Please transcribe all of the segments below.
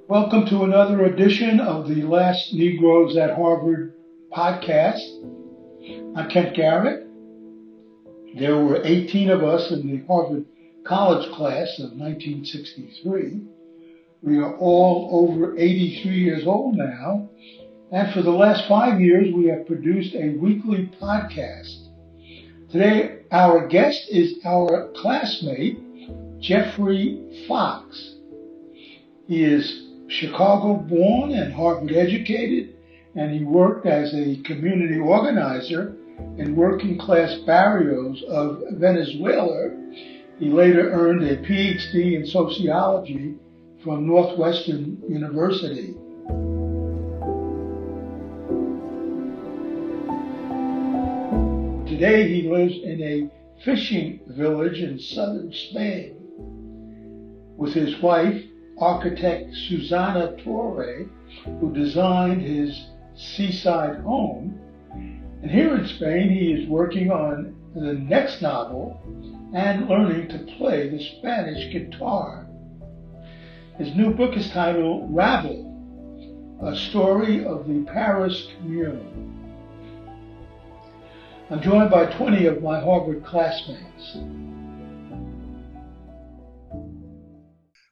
Welcome to another edition of the Last Negroes at Harvard podcast. I'm Kent Garrett. There were 18 of us in the Harvard College class of 1963. We are all over 83 years old now, and for the last 5 years we have produced a weekly podcast. Today our guest is our classmate, Geoffrey Fox. He is Chicago born and Harvard educated, and he worked as a community organizer in working class barrios of Venezuela. He later earned a PhD in sociology from Northwestern University. Today he lives in a fishing village in southern Spain with his wife, architect Susana Torre, who designed his seaside home. And here in Spain, he is working on the next novel and learning to play the Spanish guitar. His new book is titled Rabble, a story of the Paris Commune. I'm joined by 20 of my Harvard classmates.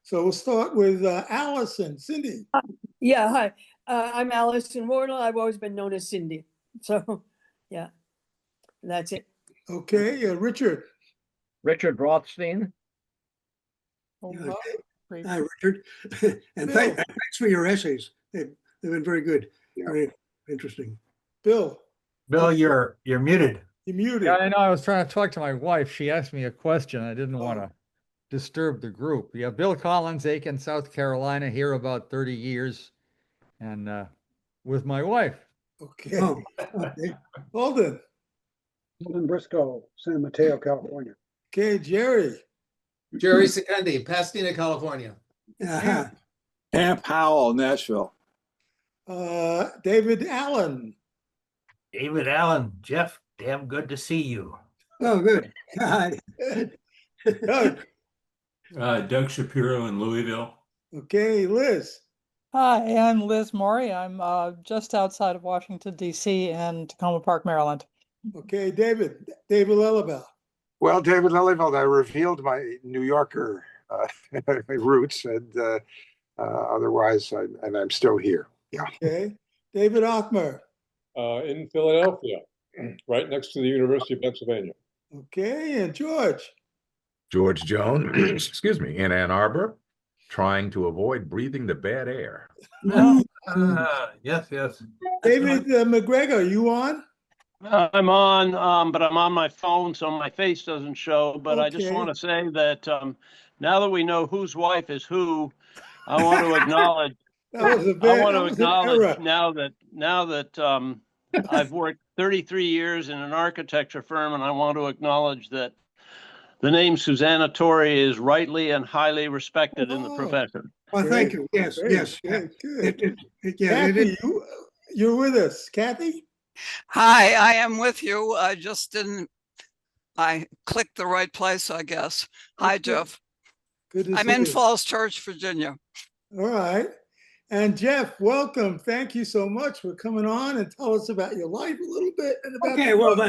So we'll start with Allison. Cindy. Yeah, hi. I'm Allison Wardle. I've always been known as Cindy. So, yeah, that's it. Okay, Richard. Richard Rothstein. Hi, Richard. And thanks for your essays. They've been very good, very interesting. Bill. Bill, you're muted. You're muted. Yeah, I know. I was trying to talk to my wife. She asked me a question. I didn't want to disturb the group. Yeah, Bill Collins, Aiken, South Carolina, here about 30 years, and with my wife. Okay. Okay. Holden. Holden Briscoe, San Mateo, California. Okay, Jerry. Jerry Secundi, Pasadena, California. Camp Howell, Nashville. David Allen. David Allen, Jeff, damn good to see you. Oh, good. Hi. Doug. Doug Shapiro in Louisville. Okay, Liz. Hi, I'm Liz Morey. I'm just outside of Washington, D.C. in Tacoma Park, Maryland. Okay, David Lillibelle. Well, David Lillywald, I revealed my New Yorker roots, and otherwise, I'm still here. Yeah. Okay, David Ockmer. In Philadelphia, right next to the University of Pennsylvania. Okay, and George. George Jones, excuse me, in Ann Arbor, trying to avoid breathing the bad air. Yes. David McGregor, you on? I'm on, but I'm on my phone, so my face doesn't show. But I just want to say that now that we know whose wife is who, I want to acknowledge. Now that I've worked 33 years in an architecture firm, and I want to acknowledge that the name Susana Torre is rightly and highly respected in the profession. Well, thank you. Yes, yes. Good. Kathy, you're with us. Kathy? Hi, I am with you. I clicked the right place, I guess. Hi, Jeff. Good to see I'm in you. Falls Church, Virginia. All right. And Jeff, welcome. Thank you so much for coming on and tell us about your life a little bit. And about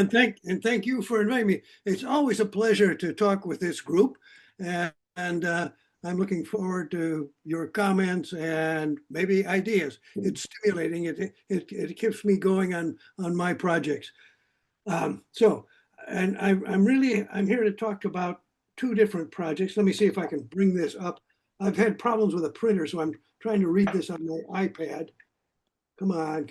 then thank you for inviting me. It's always a pleasure to talk with this group, and I'm looking forward to your comments and maybe ideas. It's stimulating. It keeps me going on my projects. I'm here to talk about two different projects. Let me see if I can bring this up. I've had problems with a printer, so I'm trying to read this on my iPad. Come on.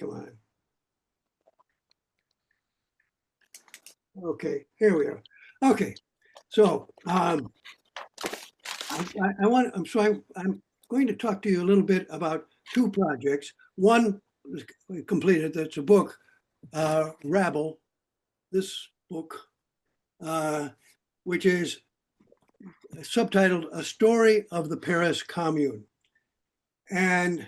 Okay, here we are. Okay, so I'm going to talk to you a little bit about two projects. One was completed. That's a book, Rabble. This book, which is subtitled "A Story of the Paris Commune," and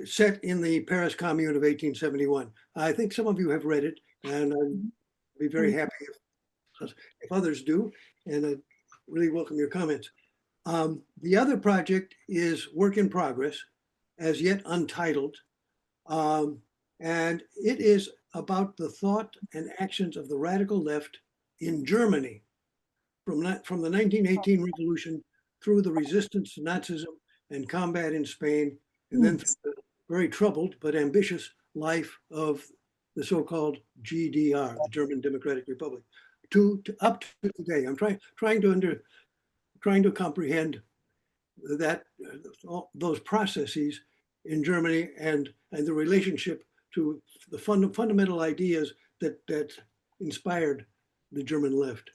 set in the Paris Commune of 1871. I think some of you have read it, and I'd be very happy if others do, and I really welcome your comments. The other project is work in progress, as yet untitled. And it is about the thought and actions of the radical left in Germany from the 1918 revolution through the resistance to Nazism and combat in Spain, and then through the very troubled but ambitious life of the so-called GDR, the German Democratic Republic, up to today. I'm trying to comprehend that those processes in Germany and the relationship to the fundamental ideas that inspired the German left.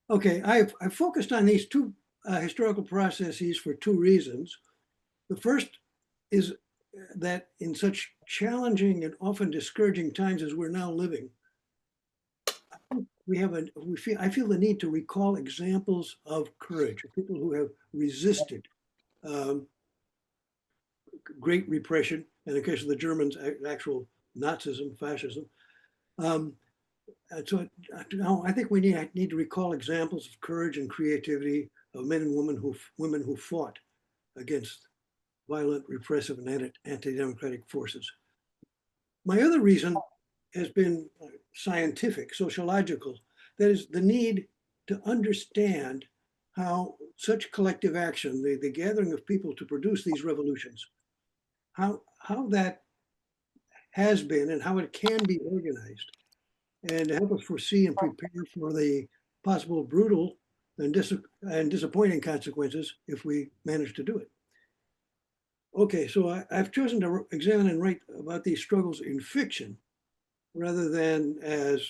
Okay, I've focused on these two historical processes for two reasons. The first is that in such challenging and often discouraging times as we're now living, I feel the need to recall examples of courage, of people who have resisted great repression, and in the case of the Germans, actual Nazism, fascism. And so now I think we need to recall examples of courage and creativity of men and women who fought against violent, repressive, and anti-democratic forces. My other reason has been scientific, sociological. That is the need to understand how such collective action, the gathering of people to produce these revolutions, how that has been and how it can be organized, and to help us foresee and prepare for the possible brutal and disappointing consequences if we manage to do it. Okay, so I've chosen to examine and write about these struggles in fiction rather than as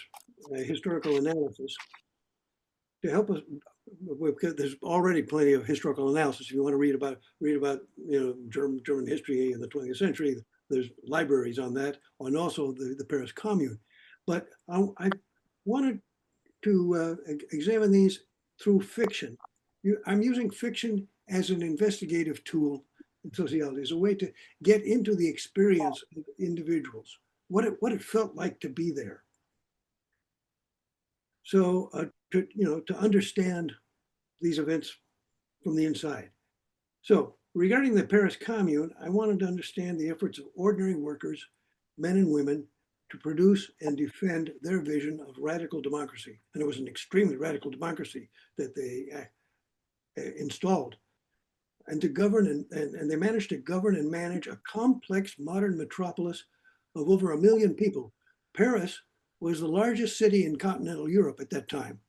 a historical analysis to help us. There's already plenty of historical analysis. If you want to read about German history in the 20th century, there's libraries on that, and also the Paris Commune. But I wanted to examine these through fiction. I'm using fiction as an investigative tool in sociology, as a way to get into the experience of individuals, what it felt like to be there. So to understand these events from the inside. So regarding the Paris Commune, I wanted to understand the efforts of ordinary workers, men and women, to produce and defend their vision of radical democracy. And it was an extremely radical democracy that they installed. And to govern, and they managed to govern and manage a complex modern metropolis of over 1 million people. Paris was the largest city in continental Europe at that time.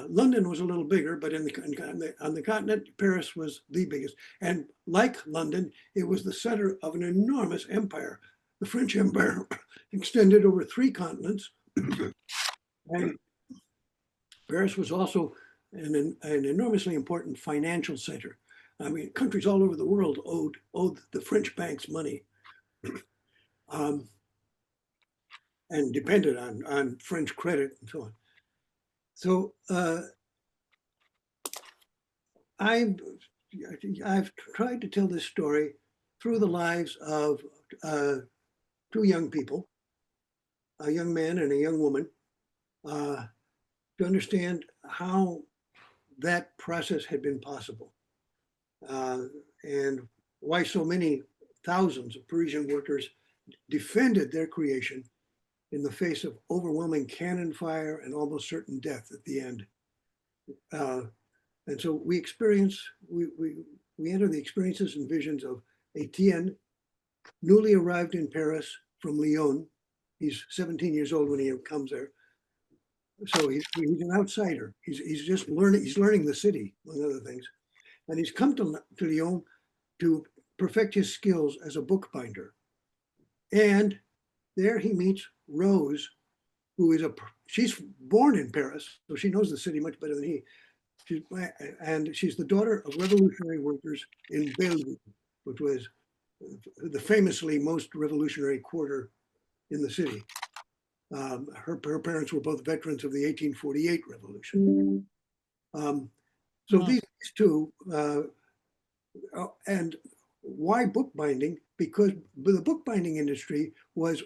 London was a little bigger, but on the continent, Paris was the biggest. And like London, it was the center of an enormous empire. The French Empire extended over 3 continents. And Paris was also an enormously important financial center. I mean, countries all over the world owed the French banks money and depended on French credit and so on. So I've tried to tell this story through the lives of 2 young people, a young man and a young woman, to understand how that process had been possible, and why so many thousands of Parisian workers defended their creation in the face of overwhelming cannon fire and almost certain death at the end. And so we enter the experiences and visions of Etienne, newly arrived in Paris from Lyon. He's 17 years old when he comes there. So he's an outsider. He's just learning. He's learning the city, among other things, and he's come to Lyon to perfect his skills as a bookbinder. And there he meets Rose, who is she's born in Paris, so she knows the city much better than he. She's the daughter of revolutionary workers in Bellevue, which was the famously most revolutionary quarter in the city. Her parents were both veterans of the 1848 revolution. So these two, and why bookbinding? Because the bookbinding industry was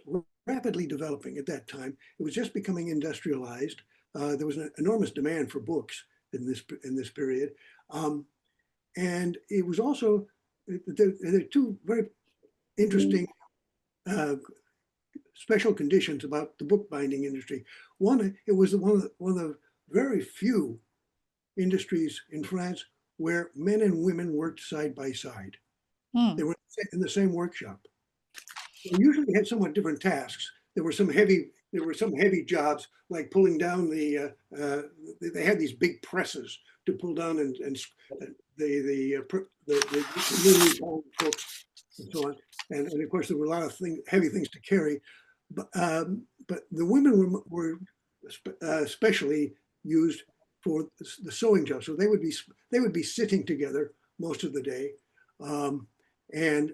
rapidly developing at that time. It was just becoming industrialized. There was an enormous demand for books in this period. And it was also, there are two very interesting special conditions about the bookbinding industry. One, it was one of the very few industries in France where men and women worked side by side. They were in the same workshop. They usually had somewhat different tasks. There were some heavy jobs like pulling down the. They had these big presses to pull down and the books and so on. And of course there were a lot of heavy things to carry, but the women were especially used for the sewing job. So they would be sitting together most of the day, and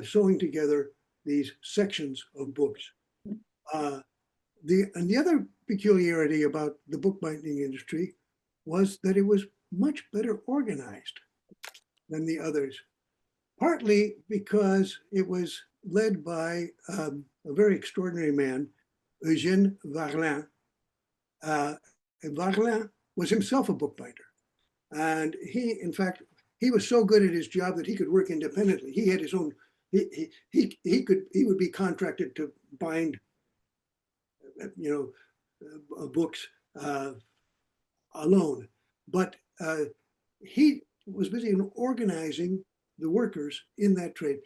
sewing together these sections of books. The other peculiarity about the bookbinding industry was that it was much better organized than the others, partly because it was led by a very extraordinary man, Eugène Varlin. Varlin was himself a bookbinder. And in fact, he was so good at his job that he could work independently. He had his own, he would be contracted to bind, books alone. But he was busy in organizing the workers in that trade.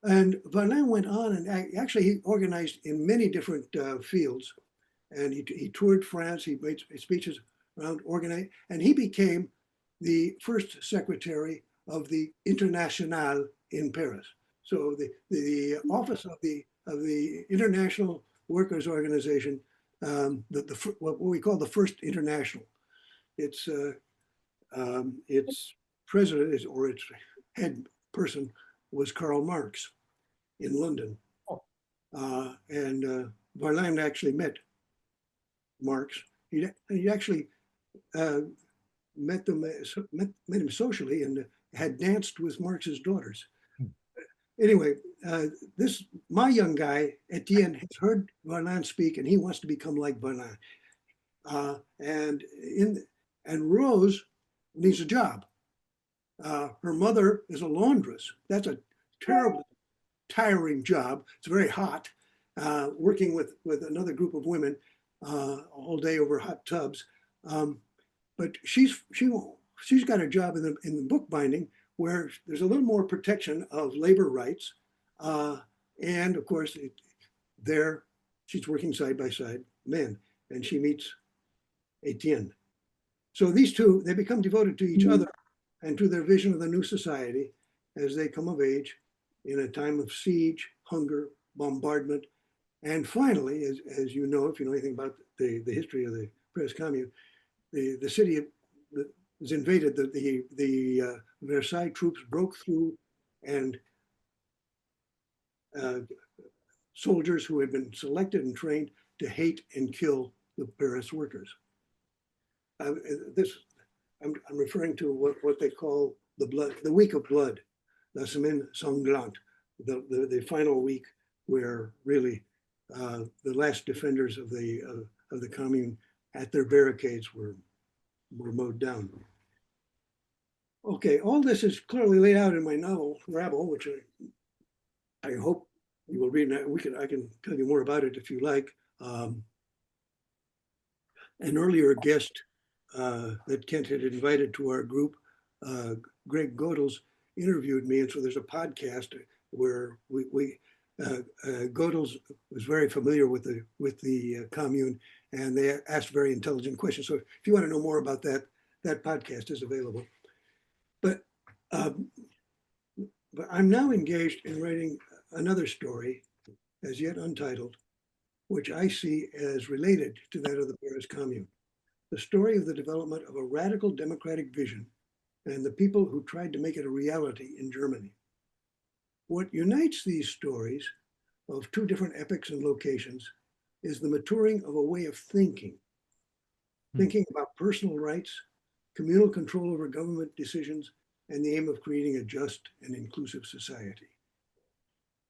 And Varlin went on and actually he organized in many different fields. And he toured France, he made speeches around organizing, and he became the first secretary of the Internationale in Paris. So the office of the International Workers Organization, what we call the First International. Its president or its head person was Karl Marx in London. And Varlin actually met Marx. He actually met him socially and had danced with Marx's daughters. Anyway, my young guy, Etienne, has heard Varlin speak and he wants to become like Varlin. And Rose needs a job. Her mother is a laundress. That's a terribly tiring job. It's very hot, working with another group of women all day over hot tubs. But she's got a job in the bookbinding where there's a little more protection of labor rights. And of course, she's working side by side, men, and she meets Etienne. So these two, they become devoted to each other and to their vision of the new society as they come of age in a time of siege, hunger, bombardment. And finally, as you know, if you know anything about the history of the Paris Commune, the city was invaded, the Versailles troops broke through, and soldiers who had been selected and trained to hate and kill the Paris workers. I'm referring to what they call the week of blood, la semaine sanglante, the final week where really the last defenders of the commune at their barricades were mowed down. Okay, all this is clearly laid out in my novel, Rabble, which I hope you will read. I can tell you more about it if you like. An earlier guest that Kent had invited to our group, Greg Godels, interviewed me, and so there's a podcast where Godels was very familiar with the commune, and they asked very intelligent questions. So if you want to know more about that, that podcast is available. But I'm now engaged in writing another story, as yet untitled, which I see as related to that of the Paris Commune. The story of the development of a radical democratic vision and the people who tried to make it a reality in Germany. What unites these stories of two different epochs and locations is the maturing of a way of thinking about personal rights, communal control over government decisions, and the aim of creating a just and inclusive society.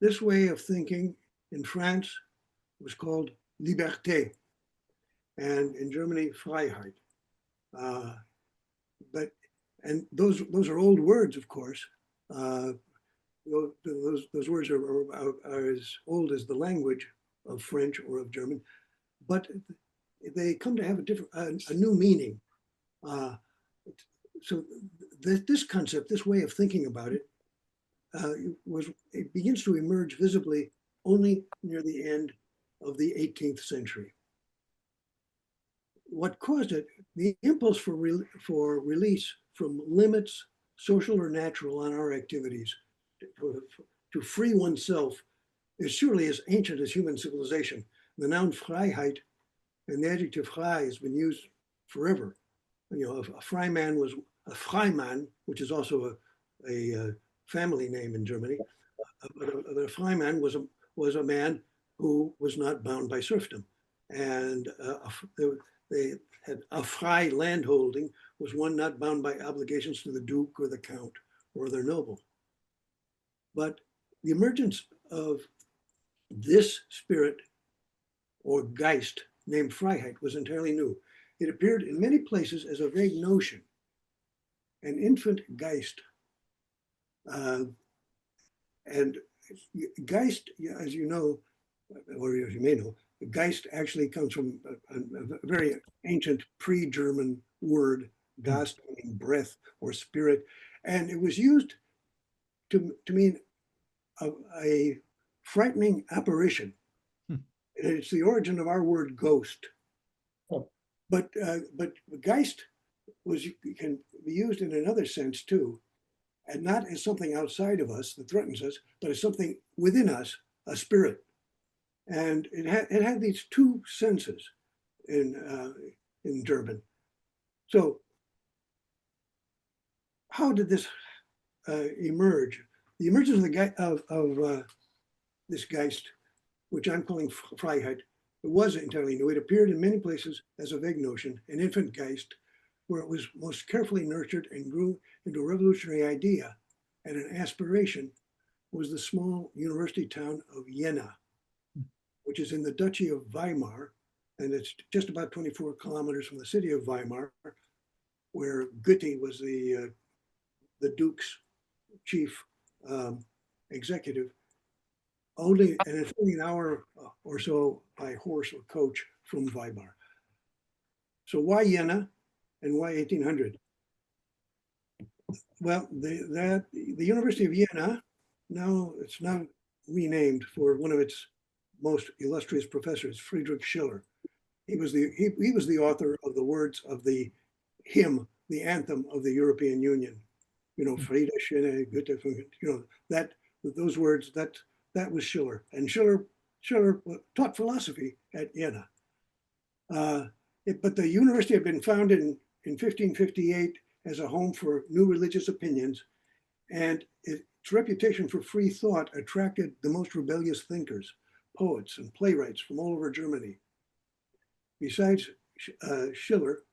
This way of thinking in France was called liberté, and in Germany, Freiheit. But And those are old words, of course. Those words are as old as the language of French or of German, but they come to have a new meaning. So this concept, this way of thinking about it, it begins to emerge visibly only near the end of the 18th century. What caused it, the impulse for release from limits, social or natural, on our activities, to free oneself, is surely as ancient as human civilization. The noun Freiheit and the adjective frei has been used forever. You know, a Freimann was a Freimann, which is also a family name in Germany. But a Freimann was a man who was not bound by serfdom, and they had a frei landholding was one not bound by obligations to the duke or the count or their noble. But the emergence of this spirit or Geist named Freiheit was entirely new. It appeared in many places as a vague notion, an infant Geist. And Geist, as you know, or as you may know, Geist actually comes from a very ancient pre-German word, Geist, meaning breath or spirit. And it was used to mean a frightening apparition. It's the origin of our word ghost. But Geist can be used in another sense too, and not as something outside of us that threatens us, but as something within us, a spirit. And it had these two senses in German. So how did this emerge? The emergence of this Geist, which I'm calling Freiheit, it was entirely new. It appeared in many places as a vague notion, an infant Geist, where it was most carefully nurtured and grew into a revolutionary idea and an aspiration, was the small university town of Jena, which is in the Duchy of Weimar, and it's just about 24 kilometers from the city of Weimar, where Goethe was the Duke's chief executive. And it's only an hour or so by horse or coach from Weimar. So why Jena and why 1800? Well, the University of Jena, it's now renamed for one of its most illustrious professors, Friedrich Schiller. He was the author of the words of the hymn, the anthem of the European Union. You know, Friede, Schöne, Goethe, you know, those words, that was Schiller. And Schiller taught philosophy at Jena. But the university had been founded in 1558 as a home for new religious opinions, and its reputation for free thought attracted the most rebellious thinkers, poets, and playwrights from all over Germany. Besides Schiller,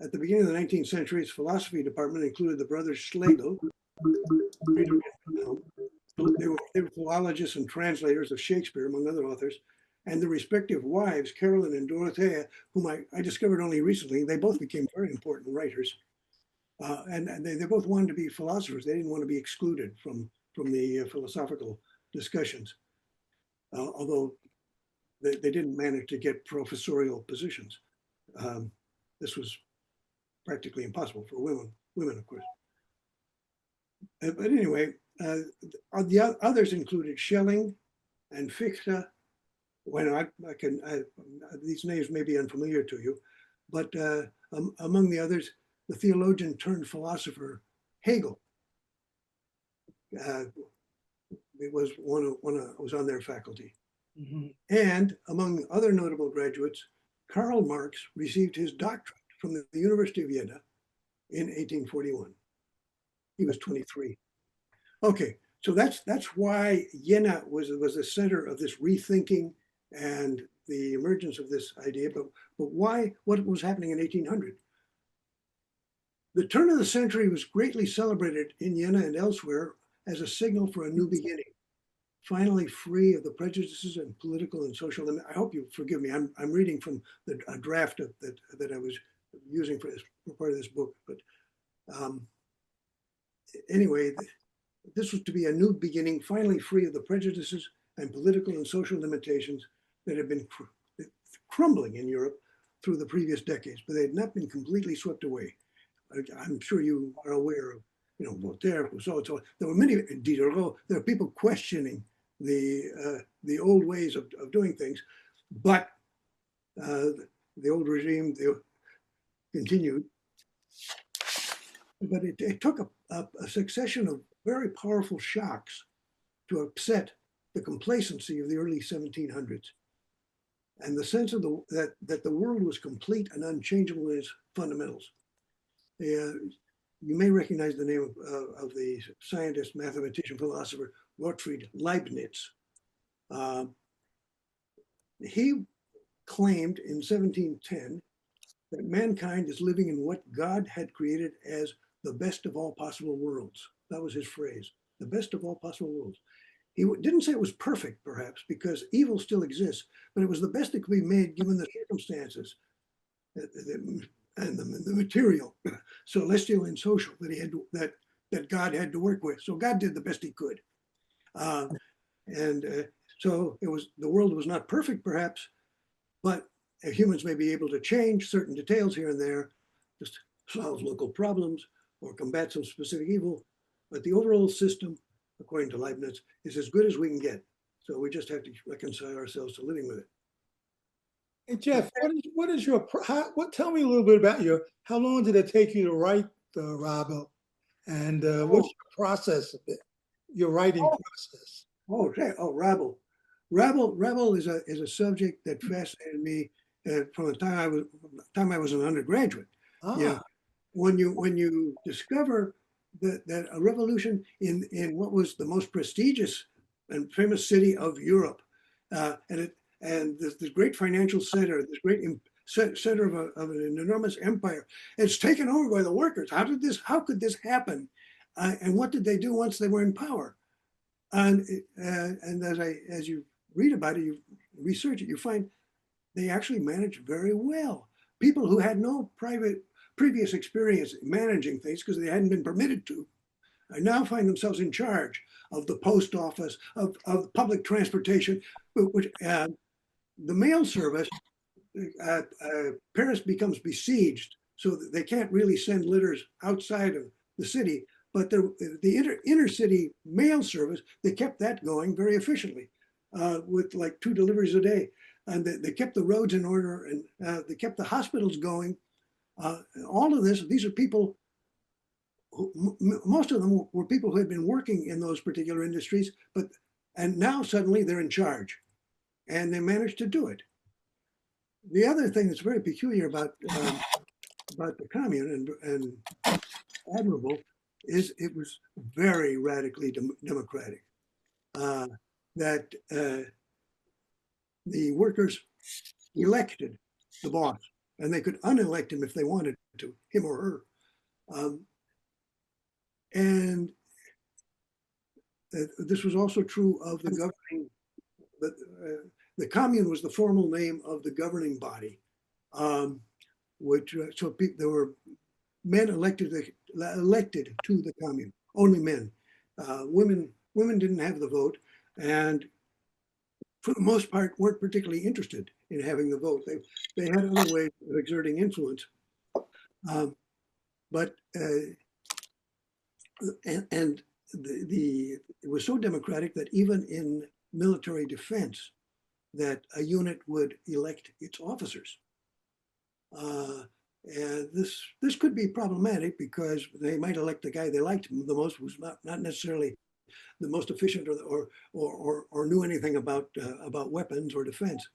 at the beginning of the 19th century, its philosophy department included the brothers Schlegel. They were philologists and translators of Shakespeare, among other authors, and the respective wives, Carolyn and Dorothea, whom I discovered only recently. They both became very important writers. And they both wanted to be philosophers. They didn't want to be excluded from the philosophical discussions, although they didn't manage to get professorial positions. This was practically impossible for women, of course. But anyway, the others included Schelling and Fichte. Well, these names may be unfamiliar to you, but among the others, the theologian turned philosopher Hegel. It was was on their faculty. Mm-hmm. And among other notable graduates, Karl Marx received his doctorate from the University of Jena in 1841. He was 23. Okay, so that's why Jena was the center of this rethinking and the emergence of this idea. But why? What was happening in 1800? The turn of the century was greatly celebrated in Jena and elsewhere as a signal for a new beginning, finally free of the prejudices and political and social. I hope you forgive me. I'm reading from a draft that I was using for part of this book. But Anyway, this was to be a new beginning, finally free of the prejudices and political and social limitations that had been crumbling in Europe through the previous decades, but they had not been completely swept away. I'm sure you are aware of, Voltaire, Rousseau, so there were many, Diderot, there are people questioning the old ways of doing things, but the old regime continued. But it took a succession of very powerful shocks to upset the complacency of the early 1700s and the sense of that the world was complete and unchangeable in its fundamentals. You may recognize the name of the scientist, mathematician, philosopher, Gottfried Leibniz. He claimed in 1710 that mankind is living in what God had created as the best of all possible worlds. That was his phrase, the best of all possible worlds. He didn't say it was perfect, perhaps, because evil still exists, but it was the best that could be made given the circumstances and the material, celestial and social, that God had to work with. So God did the best he could. So the world was not perfect, perhaps, but humans may be able to change certain details here and there, just solve local problems or combat some specific evil. But the overall system, according to Leibniz, is as good as we can get. So we just have to reconcile ourselves to living with it. Hey, Jeff, tell me a little bit about how long did it take you to write Rabble? And what's your process of it, your writing process? Rabble. Rabble is a subject that fascinated me from the time I was an undergraduate. Yeah, when you discover that a revolution in what was the most prestigious and famous city of Europe, and this great financial center, this great center of an enormous empire, it's taken over by the workers. How could this happen? And what did they do once they were in power? And as you read about it, you research it, you find they actually managed very well. People who had no previous experience managing things because they hadn't been permitted to, now find themselves in charge of the post office, of public transportation, which the mail service. Paris becomes besieged, so that they can't really send letters outside of the city. But the inner city mail service, they kept that going very efficiently, with like 2 deliveries a day, and they kept the roads in order, and they kept the hospitals going. All of this, these are people. Most of them were people who had been working in those particular industries, and now suddenly they're in charge, and they managed to do it. The other thing that's very peculiar about the Commune and admirable is it was very radically democratic. That the workers elected the boss, and they could unelect him if they wanted to, him or her. And this was also true of the governing. The Commune was the formal name of the governing body, there were men elected to the Commune, only men. Women didn't have the vote, and for the most part weren't particularly interested in having the vote. They had other ways of exerting influence, it was so democratic that even in military defense, that a unit would elect its officers. And this could be problematic because they might elect the guy they liked the most, who's not necessarily the most efficient or knew anything about weapons or defense.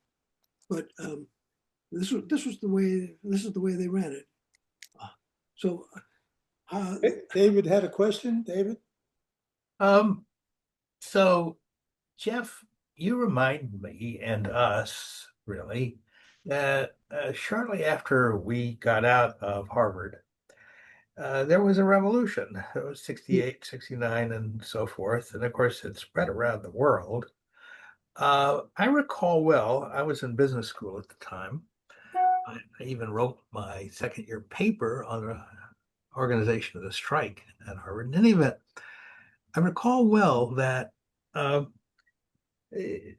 But this is the way they ran it. David had a question. David. So, Jeff, you remind me and us really that shortly after we got out of Harvard, there was a revolution. It was 68, 69, and so forth. And of course, it spread around the world. I recall well, I was in business school at the time. I even wrote my second year paper on organization of the strike at Harvard. In any event, I recall well that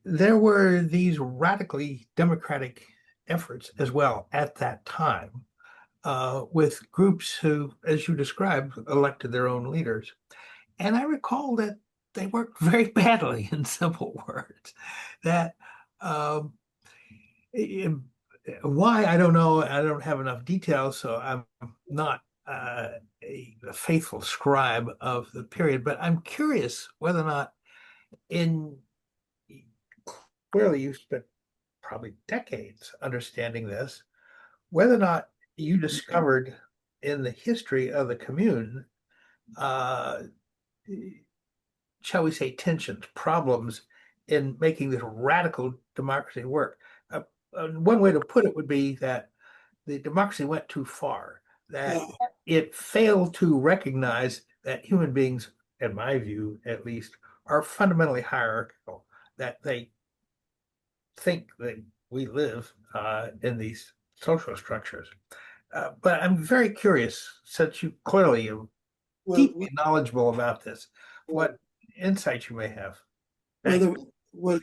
there were these radically democratic efforts as well at that time, with groups who, as you described, elected their own leaders. And I recall that they worked very badly, in simple words. That why, I don't know. I don't have enough details, so I'm not a faithful scribe of the period. But I'm curious whether or not, clearly you spent probably decades understanding this, whether or not you discovered in the history of the Commune, shall we say, tensions, problems in making this radical democracy work. One way to put it would be that the democracy went too far, that it failed to recognize that human beings, in my view at least, are fundamentally hierarchical, that they think that we live in these social structures. But I'm very curious, since you clearly are deeply knowledgeable about this, what insights you may have. Well,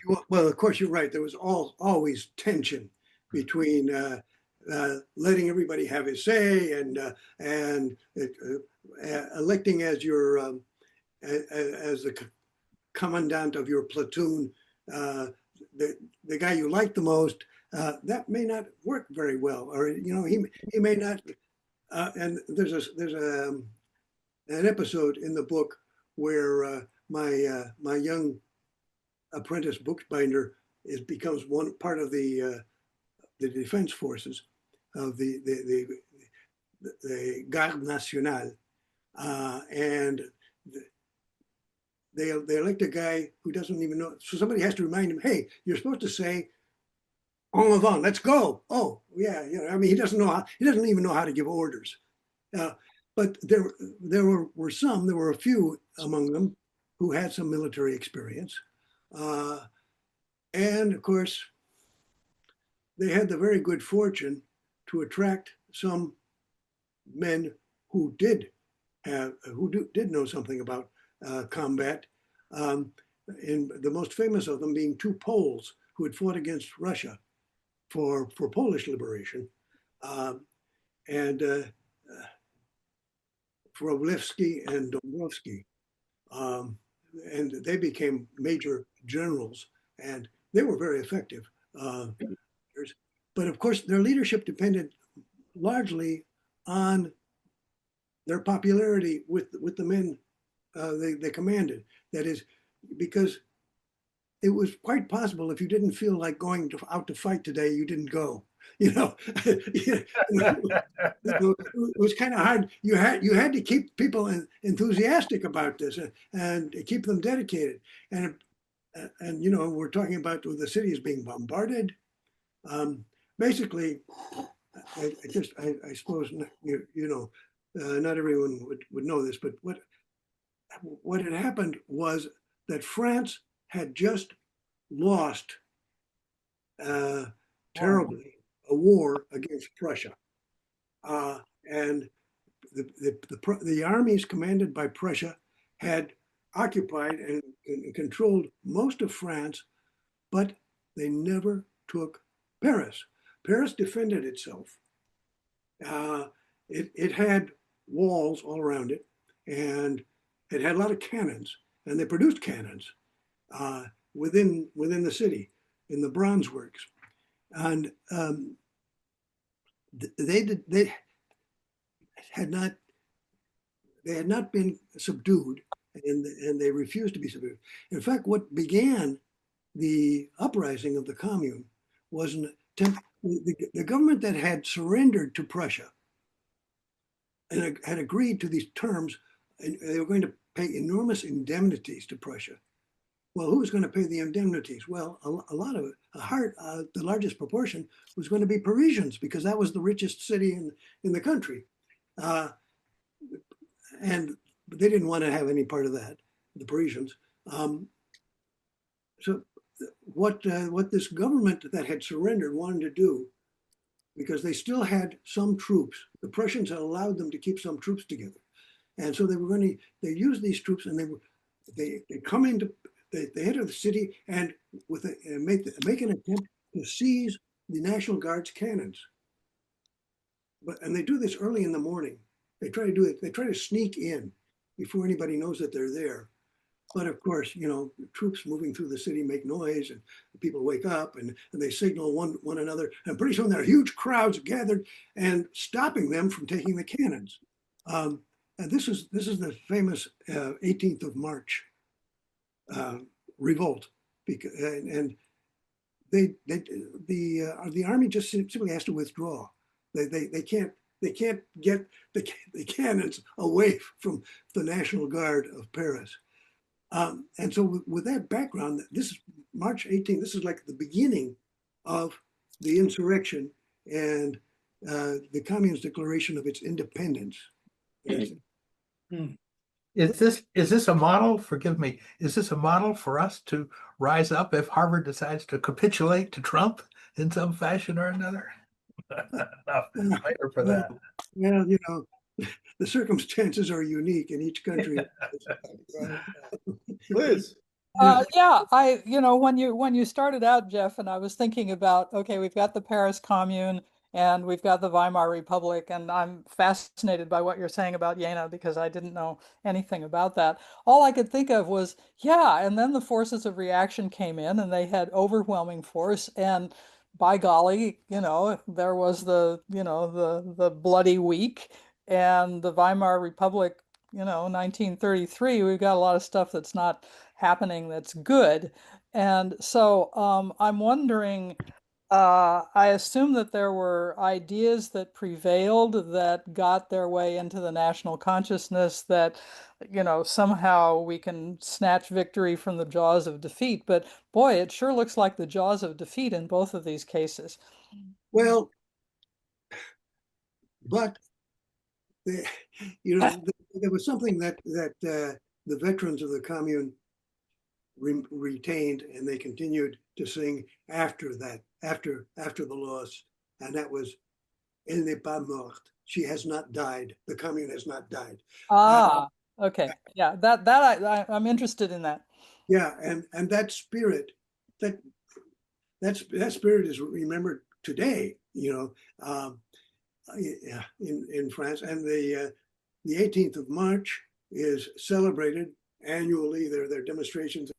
of course, you're right. There was always tension between letting everybody have his say and electing as your as the commandant of your platoon the guy you like the most. That may not work very well, or he may not. And there's an episode in the book where my young apprentice bookbinder becomes one part of the defense forces of the Garde Nationale, and they elect a guy who doesn't even know. So somebody has to remind him, "Hey, you're supposed to say, en avant, let's go." Oh, yeah, I mean, he doesn't even know how to give orders. But there were a few among them who had some military experience. And of course, they had the very good fortune to attract some men who did know something about combat. And the most famous of them being two Poles who had fought against Russia for Polish liberation, and Wrolewski and Dąbrowski. And they became major generals, and they were very effective. But of course, their leadership depended largely on their popularity with the men they commanded. That is, because it was quite possible if you didn't feel like going out to fight today, you didn't go. It was kind of hard. You had to keep people enthusiastic about this and keep them dedicated. And we're talking about the city is being bombarded. Basically, I suppose not everyone would know this, but what had happened was that France had just lost terribly a war against Prussia, and the armies commanded by Prussia had occupied and controlled most of France, but they never took Paris. Paris defended itself. It had walls all around it, and it had a lot of cannons, and they produced cannons within the city in the bronze works. And they had not been subdued, and they refused to be subdued. In fact, what began the uprising of the Commune was the government that had surrendered to Prussia and had agreed to these terms, and they were going to pay enormous indemnities to Prussia. Well, who was going to pay the indemnities? Well, a lot of it, the largest proportion was going to be Parisians, because that was the richest city in the country. And they didn't want to have any part of that, the Parisians. So what this government that had surrendered wanted to do because they still had some troops. The Prussians had allowed them to keep some troops together. And so they used these troops, and they come into, they enter the city and make an attempt to seize the National Guard's cannons. And they do this early in the morning. They try to sneak in before anybody knows that they're there. But of course, troops moving through the city make noise, and people wake up and they signal one another. And pretty soon there are huge crowds gathered and stopping them from taking the cannons. And this is the famous 18th of March revolt, and the army just simply has to withdraw. They can't get the cannons away from the National Guard of Paris. And so with that background, this is March 18th. This is like the beginning of the insurrection and the Commune's declaration of its independence. Is this a model? Forgive me. Is this a model for us to rise up if Harvard decides to capitulate to Trump in some fashion or another? Later for that. Well, the circumstances are unique in each country. Liz. Yeah, when you started out, Jeff, and I was thinking about, okay, we've got the Paris Commune and we've got the Weimar Republic, and I'm fascinated by what you're saying about Jena because I didn't know anything about that. All I could think of was, yeah, and then the forces of reaction came in and they had overwhelming force, and by golly, there was the bloody week, and the Weimar Republic, 1933, we've got a lot of stuff that's not happening that's good. And so I'm wondering, I assume that there were ideas that prevailed that got their way into the national consciousness that, somehow we can snatch victory from the jaws of defeat. But boy, it sure looks like the jaws of defeat in both of these cases. Well, but there was something that the veterans of the Commune retained, and they continued to sing after that, after the loss, and that was "Elle n'est pas morte." She has not died. The Commune has not died. Okay, yeah, I'm interested in that. Yeah, and that spirit, that spirit is remembered today. In France, and the 18th of March is celebrated annually. There are demonstrations.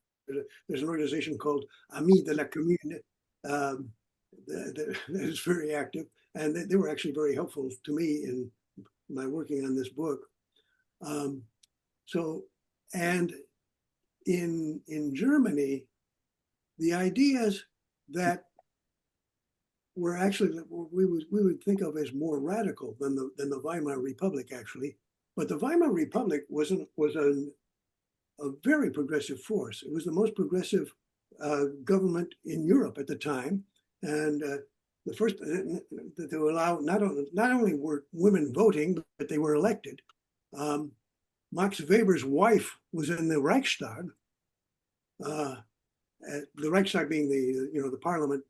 There's an organization called Amis de la Commune that is very active, and they were actually very helpful to me in my working on this book. And in Germany, the ideas that were actually we would think of as more radical than the Weimar Republic, actually. But the Weimar Republic was a very progressive force. It was the most progressive government in Europe at the time, and the first to allow not only were women voting, but they were elected. Max Weber's wife was in the Reichstag. The Reichstag being the parliament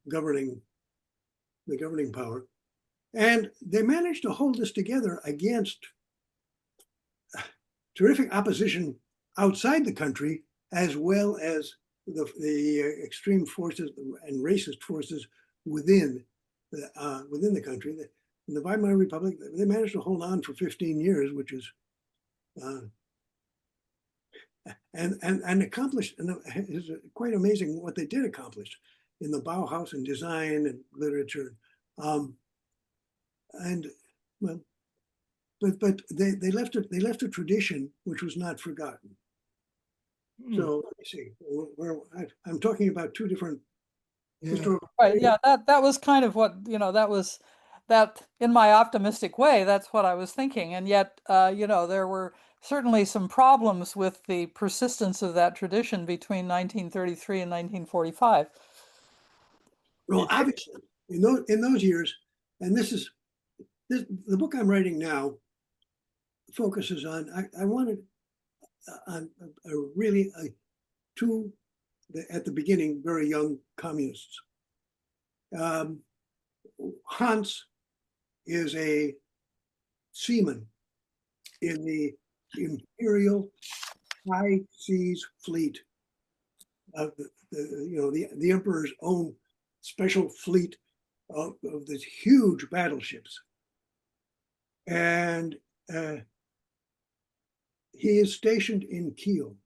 governing power, and they managed to hold this together against terrific opposition outside the country, as well as the extreme forces and racist forces within the country. In the Weimar Republic, they managed to hold on for 15 years, which is and accomplished, and it's quite amazing what they did accomplish in the Bauhaus and design and literature. But they left a tradition which was not forgotten. So let me see. I'm talking about two different historical. Right. Yeah. That was kind of what that in my optimistic way. That's what I was thinking. And yet, there were certainly some problems with the persistence of that tradition between 1933 and 1945. Well, obviously, in those years, and the book I'm writing now focuses on. I wanted on two at the beginning very young communists. Hans is a seaman in the Imperial High Seas Fleet of the Emperor's own special fleet of these huge battleships. And he is stationed in Kiel.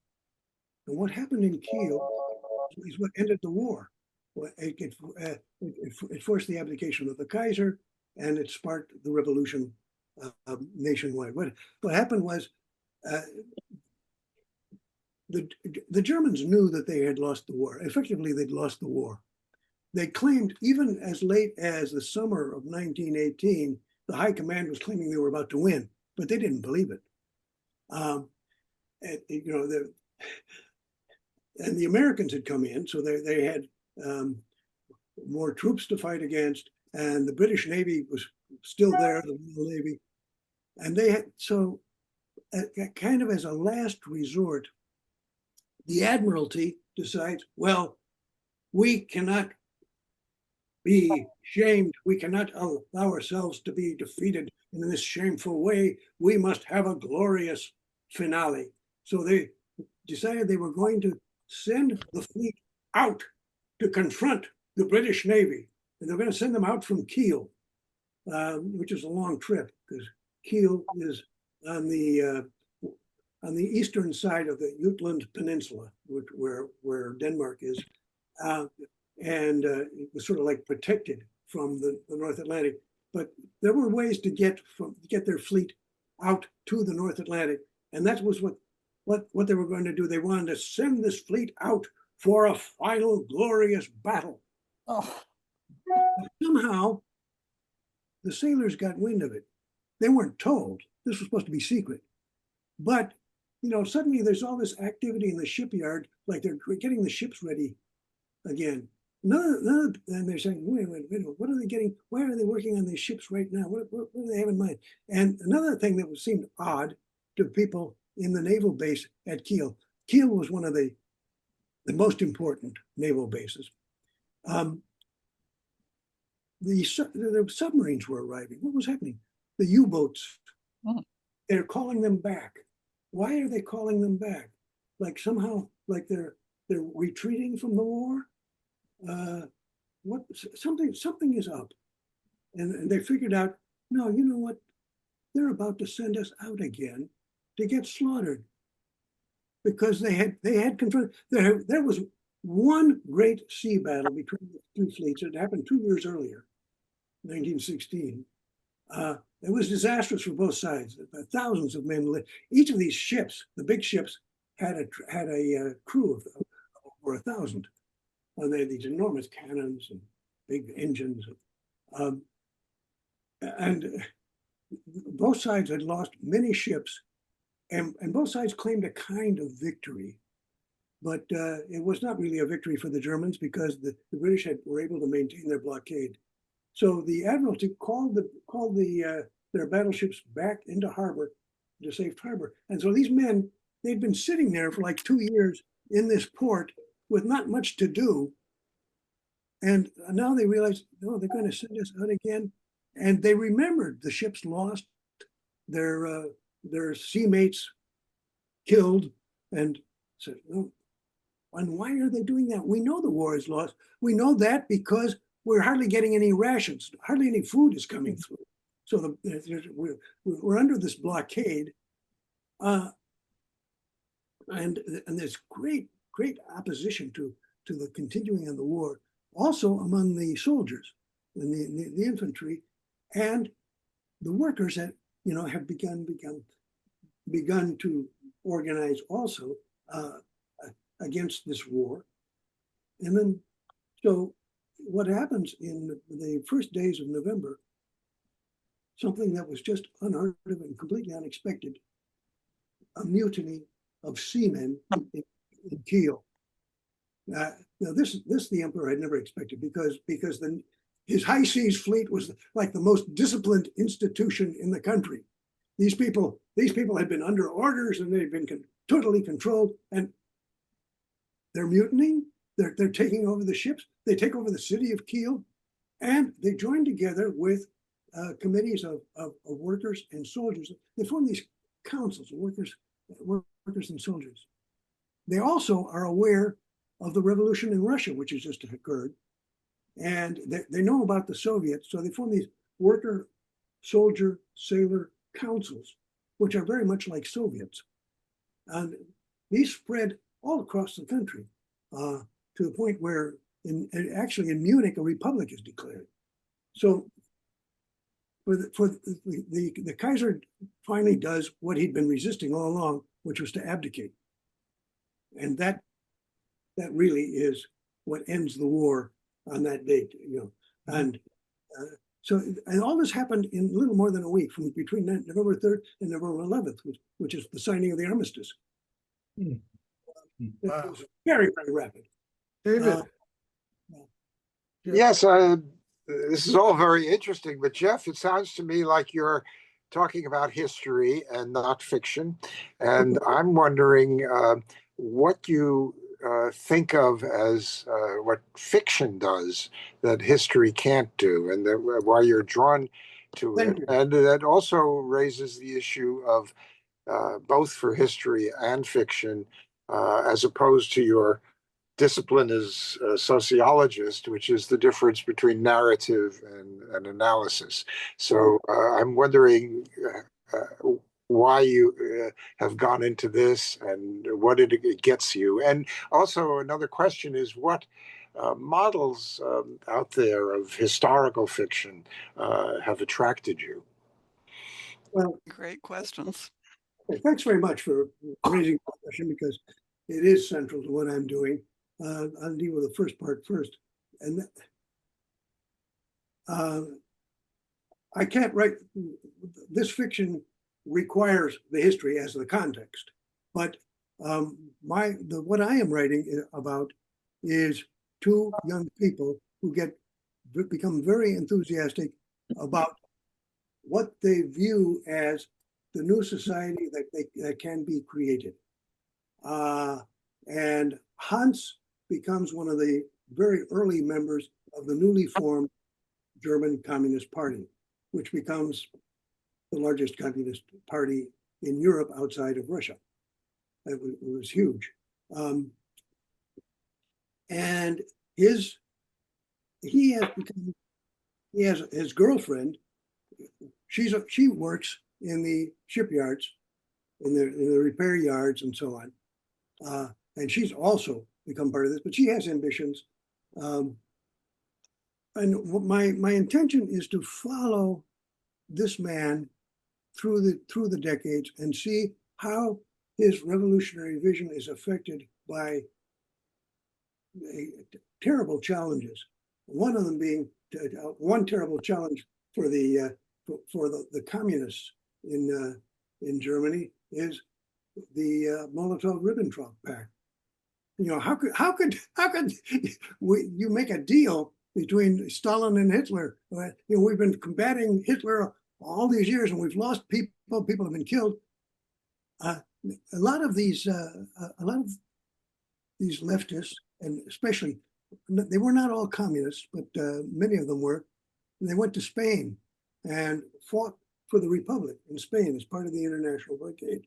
And what happened in Kiel is what ended the war. It forced the abdication of the Kaiser, and it sparked the revolution nationwide. What happened was the Germans knew that they had lost the war. Effectively, they'd lost the war. They claimed, even as late as the summer of 1918, the high command was claiming they were about to win, but they didn't believe it. And the Americans had come in, so they had more troops to fight against, and the British Navy was still there, the Royal Navy, and they had, so kind of as a last resort, the Admiralty decides, well, we cannot be shamed. We cannot allow ourselves to be defeated in this shameful way. We must have a glorious finale. So they decided they were going to send the fleet out to confront the British Navy. And they're going to send them out from Kiel, which is a long trip because Kiel is on the eastern side of the Jutland Peninsula, where Denmark is. And it was sort of like protected from the North Atlantic. But there were ways to get their fleet out to the North Atlantic. And that was what they were going to do. They wanted to send this fleet out for a final glorious battle. Oh. Somehow, the sailors got wind of it. They weren't told. This was supposed to be secret. But, suddenly there's all this activity in the shipyard, like they're getting the ships ready again. And they're saying, wait, what are they getting? Why are they working on these ships right now? What do they have in mind? And another thing that seemed odd to people in the naval base at Kiel. Kiel was one of the most important naval bases. The submarines were arriving. What was happening? The U-boats, they're calling them back. Why are they calling them back? Like somehow, like they're retreating from the war? Something is up. And they figured out, no, you know what? They're about to send us out again to get slaughtered. Because they had confronted, there was one great sea battle between the two fleets. It happened 2 years earlier, 1916. It was disastrous for both sides. Thousands of men lived. Each of these ships, the big ships, had a crew of over 1,000. They had these enormous cannons and big engines. And both sides had lost many ships, and both sides claimed a kind of victory. But it was not really a victory for the Germans because the British were able to maintain their blockade. So the Admiralty called their battleships back into harbor, into safe harbor. And so these men, they'd been sitting there for like 2 years in this port with not much to do. And now they realized, no, they're going to send us out again. And they remembered the ships lost, their sea mates killed, and said, no. And why are they doing that? We know the war is lost. We know that because we're hardly getting any rations. Hardly any food is coming through. So we're under this blockade. And there's great opposition to the continuing of the war, also among the soldiers and the infantry, and the workers that have begun to organize also against this war. And then, so what happens in the first days of November, something that was just unheard of and completely unexpected, a mutiny of seamen in Kiel. Now this the emperor had never expected because his high seas fleet was like the most disciplined institution in the country. These people had been under orders and they'd been totally controlled, and they're mutinying. They're taking over the ships. They take over the city of Kiel, And they joined together with committees of workers and soldiers. They formed these councils of workers and soldiers. They also are aware of the revolution in Russia, which has just occurred. And they know about the Soviets, so they form these worker, soldier, sailor councils, which are very much like Soviets. And these spread all across the country to the point where actually in Munich, a republic is declared. So the Kaiser finally does what he'd been resisting all along, which was to abdicate. And that really is what ends the war on that date, you know. And and all this happened in a little more than a week, from between November 3rd and November 11th, which is the signing of the armistice. It was very, very rapid. David. Yes, this is all very interesting, but Jeff, it sounds to me like you're talking about history and not fiction. And I'm wondering what you think of as what fiction does that history can't do, and why you're drawn to it. And that also raises the issue of both for history and fiction, as opposed to your discipline as a sociologist, which is the difference between narrative and analysis. So I'm wondering why you have gone into this and what it gets you. And also another question is what models out there of historical fiction have attracted you? Well, great questions. Thanks very much for raising the question, because it is central to what I'm doing. I'll deal with the first part first. And I can't write, this fiction requires the history as the context. But what I am writing about is two young people who become very enthusiastic about what they view as the new society that can be created. And Hans becomes one of the very early members of the newly formed German Communist Party, which becomes the largest communist party in Europe outside of Russia. It was huge. And he has his girlfriend. She works in the shipyards, in the repair yards and so on. And she's also become part of this, but she has ambitions. And my intention is to follow this man through the decades and see how his revolutionary vision is affected by terrible challenges. One of them being one terrible challenge for the communists in Germany is the Molotov-Ribbentrop Pact. You know, how could you make a deal between Stalin and Hitler? You know, we've been combating Hitler all these years, and we've lost people. People have been killed. A lot of these leftists, and especially, they were not all communists, but many of them were. And they went to Spain and fought for the Republic in Spain as part of the international blockade.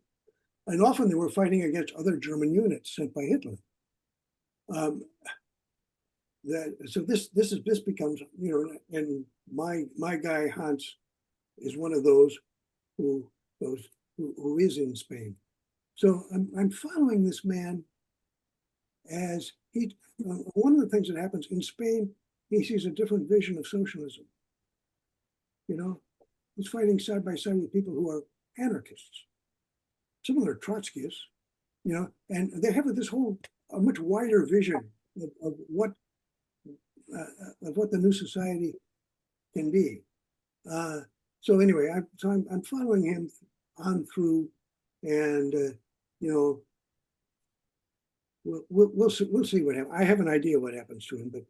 And often they were fighting against other German units sent by Hitler. So this becomes, you know, and my guy Hans is one of those who is in Spain. So I'm following this man as one of the things that happens in Spain, he sees a different vision of socialism. You know, he's fighting side by side with people who are anarchists. Some of them are Trotskyists, you know, and they have this whole a much wider vision of what the new society can be. So anyway, I'm following him on through, and you know, we'll see what happens. I have an idea what happens to him, but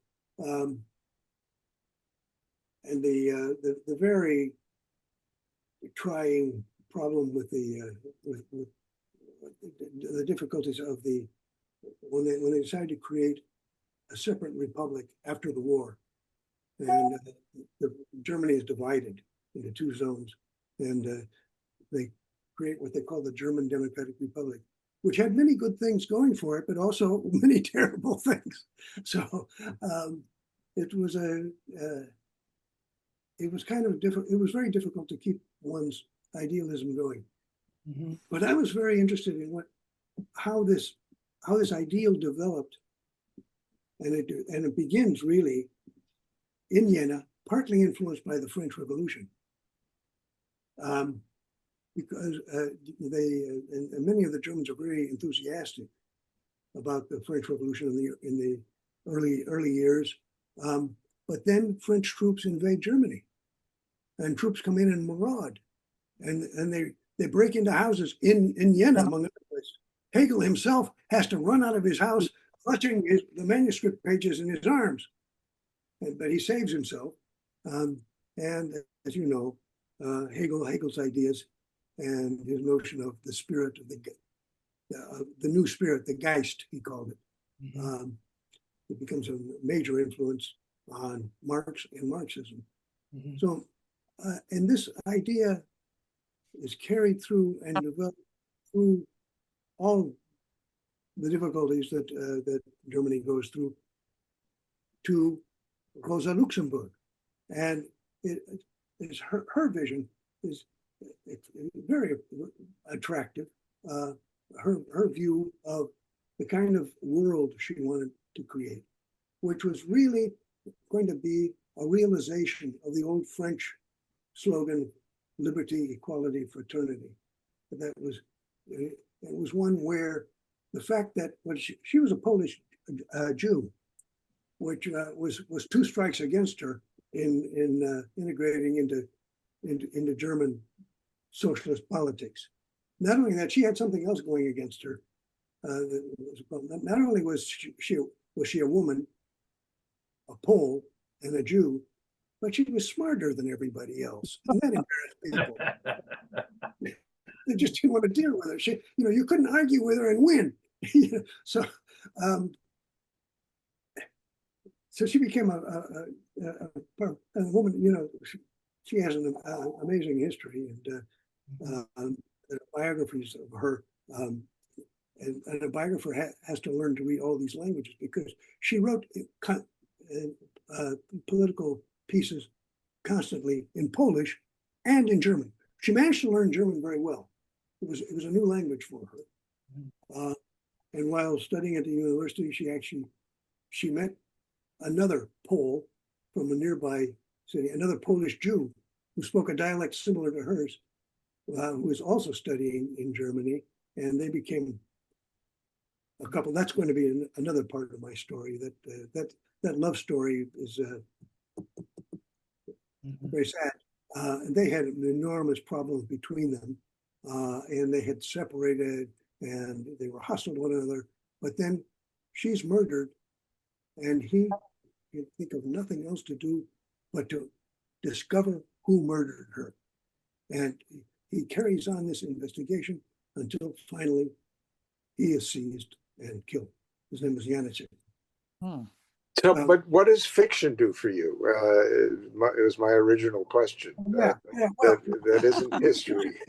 and the very trying problem with the difficulties of when they decided to create a separate republic after the war, and Germany is divided into two zones, and they create what they call the German Democratic Republic, which had many good things going for it, but also many terrible things. So it was it was kind of difficult. It was very difficult to keep one's idealism going. Mm-hmm. But I was very interested in how this ideal developed, and it begins really in Jena, partly influenced by the French Revolution, because and many of the Germans are very enthusiastic about the French Revolution in the early years. But then French troops invade Germany, and troops come in and maraud, and they break into houses in Jena, among other places. Hegel himself has to run out of his house, clutching the manuscript pages in his arms, but he saves himself. And as you know, Hegel's ideas and his notion of the spirit of the new spirit, the Geist, he called it. Mm-hmm. It becomes a major influence on Marx and Marxism. Mm-hmm. So, and this idea is carried through and developed through all the difficulties that Germany goes through to Rosa Luxemburg. And it's her vision is very attractive. Her view of the kind of world she wanted to create, which was really going to be a realization of the old French slogan, liberty, equality, fraternity. That was, it was one where the fact that when she was a Polish Jew, which was two strikes against her in integrating into German socialist politics. Not only that, she had something else going against her. Not only was she a woman, a Pole, and a Jew, but she was smarter than everybody else, and that embarrassed people. They just didn't want to deal with her. You couldn't argue with her and win. So she became a woman. She has an amazing history, and biographies of her. And a biographer has to learn to read all these languages, because she wrote political pieces constantly in Polish and in German. She managed to learn German very well. It was a new language for her. And while studying at the university, she met another Pole from a nearby city, another Polish Jew who spoke a dialect similar to hers, who was also studying in Germany, and they became a couple. That's going to be another part of my story. That love story is very sad. And they had enormous problems between them, and they had separated, and they were hostile to one another. But then she's murdered, and he can think of nothing else to do but to discover who murdered her. And he carries on this investigation until finally he is seized and killed. His name was Janicek. So, but what does fiction do for you? It was my original question. Well, that isn't history.